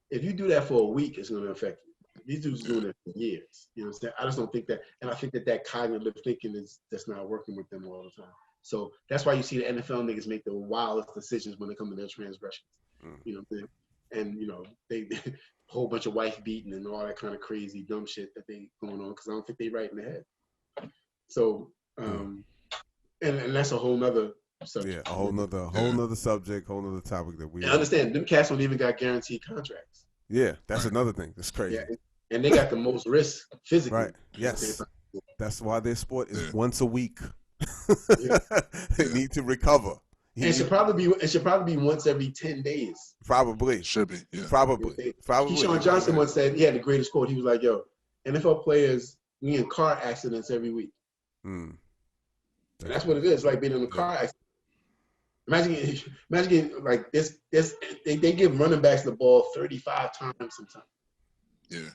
If you do that for a week, it's going to affect you. These dudes doing it for years. You know what I'm saying? I just don't think that, and I think that cognitive thinking that's not working with them all the time. So that's why you see the NFL niggas make the wildest decisions when it comes to their transgressions. You know what I'm saying? And they whole bunch of wife beating and all that kind of crazy dumb shit that they going on because I don't think they right in the head. So and that's a whole nother subject. Yeah, a whole nother subject, whole nother topic that we. I understand. Them cats don't even got guaranteed contracts. Yeah, that's another thing. That's crazy. Yeah, and they got the most risk physically. Right. Yes. That's why their sport is once a week. Yeah. They need to recover. It should probably be once every 10 days. Probably. Should be. Yeah. Probably. Keyshawn Johnson once said he had the greatest quote. He was like, "Yo, NFL players, we in car accidents every week." And that's what it is. Like being in a car accident. Imagine getting, like this. They give running backs the ball 35 times sometimes. Yeah.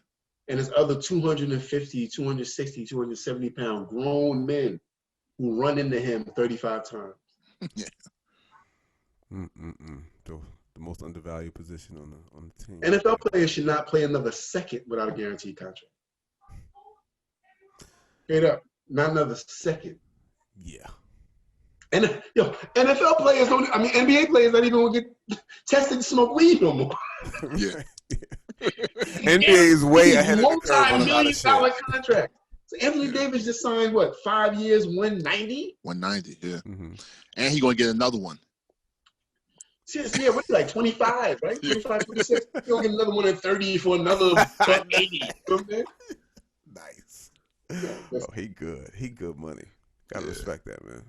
And there's other 250, 260, 270 pound grown men who run into him 35 times. Yeah. The most undervalued position on the team. NFL players should not play another second without a guaranteed contract. Straight up, not another second. Yeah. And NFL players don't. I mean, NBA players don't even get tested to smoke weed no more. Yeah. NBA is way ahead of the curve on a lot of multi-million-dollar shit. contract. So Anthony Davis just signed what, 5 years, 190? 190, yeah. Mm-hmm. And he's gonna get another one. Yeah, what's like 25, right? 25, 26. He's gonna get another one at 30 for another 80. You know what I'm saying? Nice. Yeah, He good. He good money. Gotta respect that, man.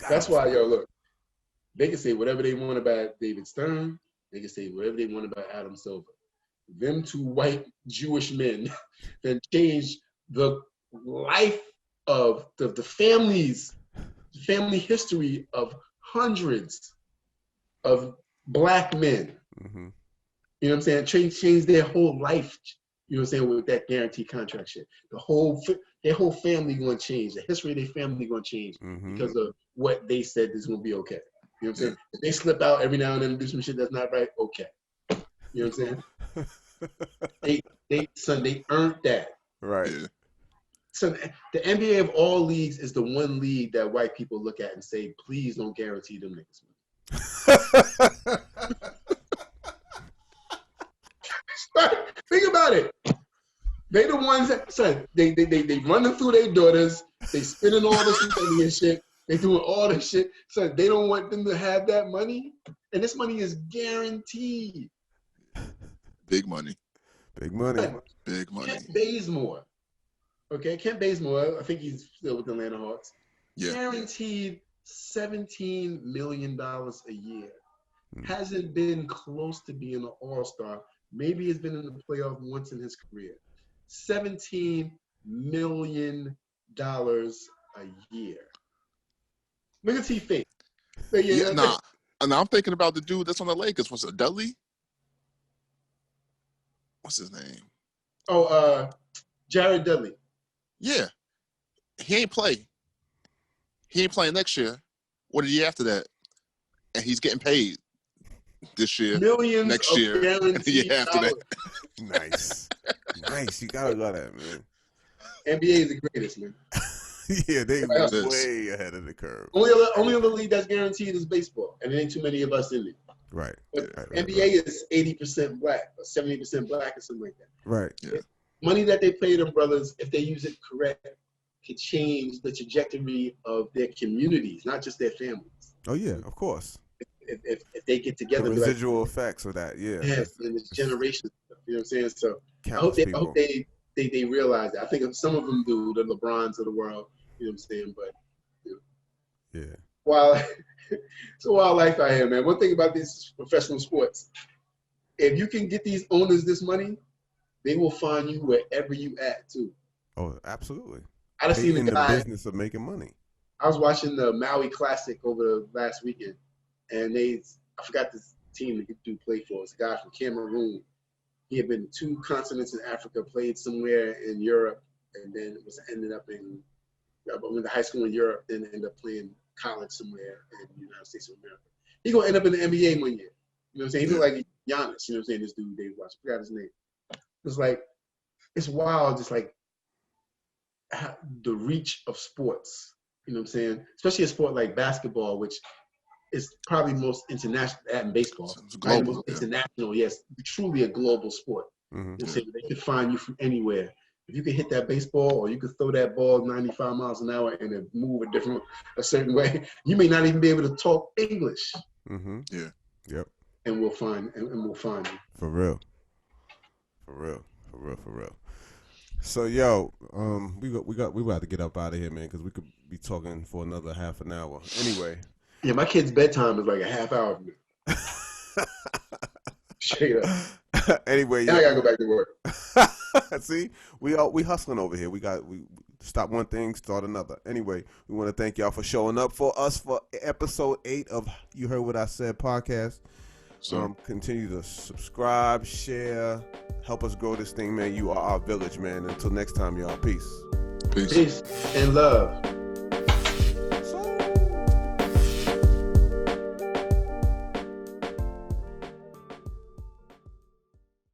That's why, look, they can say whatever they want about David Stern. They can say whatever they want about Adam Silver. Them two white Jewish men that changed the life of the family history of hundreds of black men. Mm-hmm. You know what I'm saying? Change their whole life. You know what I'm saying? With that guaranteed contract shit, their whole family going to change. The history of their family going to change because of what they said is going to be okay. You know what I'm saying? If they slip out every now and then and do some shit that's not right, okay. You know what I'm saying? They earned that. Right. Yeah. So the NBA of all leagues is the one league that white people look at and say, please don't guarantee them niggas. Think about it. They the ones that, son, they running through their daughters. They spending all this money and shit. They doing all this shit. So they don't want them to have that money. And this money is guaranteed. Big money. Big money. Big money. Kent Bazemore. Okay, Kent Bazemore, I think he's still with the Atlanta Hawks. Yeah. Guaranteed $17 million a year. Hasn't been close to being an all-star. Maybe he's been in the playoff once in his career. $17 million a year. Look at T-Fake. Now I'm thinking about the dude that's on the Lakers. What's it, Dudley? What's his name? Oh, Jared Dudley. Yeah. He ain't play. He ain't playing next year. What the year after that? And he's getting paid this year. Millions next of year. guaranteed The year after dollars. that. Nice. Nice. You gotta love that, man. NBA is the greatest, man. Yeah, they It is. way ahead of the curve. Only other league that's guaranteed is baseball, and there ain't too many of us in it. Right. But Right. NBA is 80% black or 70% black or something like that. Right. Yeah. Money that they pay them brothers, if they use it correct, can change the trajectory of their communities, not just their families. Oh yeah, of course. If they get The together, residual effects of that, yeah. and it's generations. You know what I'm saying? So I Countless hope they realize that. I think some of them do, the LeBrons of the world. You know what I'm saying? But Yeah. it's a wild life out here, man. One thing about these professional sports, if you can get these owners this money, they will find you wherever you at too. Oh, absolutely. I just They seen in a guy. the business of making money. I was watching the Maui Classic over the last weekend, and I forgot this team the dude played for. It's a guy from Cameroon. He had been 2 continents in Africa, played somewhere in Europe, and then ended up went to high school in Europe, then ended up playing college somewhere in the United States of America. He's gonna end up in the NBA one year. You know what I'm saying? He look like Giannis. You know what I'm saying? This dude Dave watch. I forgot his name. It's like it's wild, just like the reach of sports. You know what I'm saying? Especially a sport like basketball, which is probably most international and baseball. It's global, most yeah. international, yes, truly a global sport. Mm-hmm. You know what I'm saying? They can find you from anywhere. If you can hit that baseball or you can throw that ball 95 miles an hour and it move a certain way, you may not even be able to talk English. Mm-hmm. Yeah. Yep. And we'll find you. For real. So yo, we got to get up out of here, man, because we could be talking for another half an hour. Anyway. Yeah, my kid's bedtime is like a half hour from now. Straight up. Anyway, now I gotta go back to work. See, we hustling over here. We Stop one thing, start another. Anyway, we want to thank y'all for showing up for us for episode 8 of You Heard What I Said podcast. So Continue to subscribe, share, help us grow this thing, man. You are our village, man. Until next time, y'all. Peace. peace. Peace and love.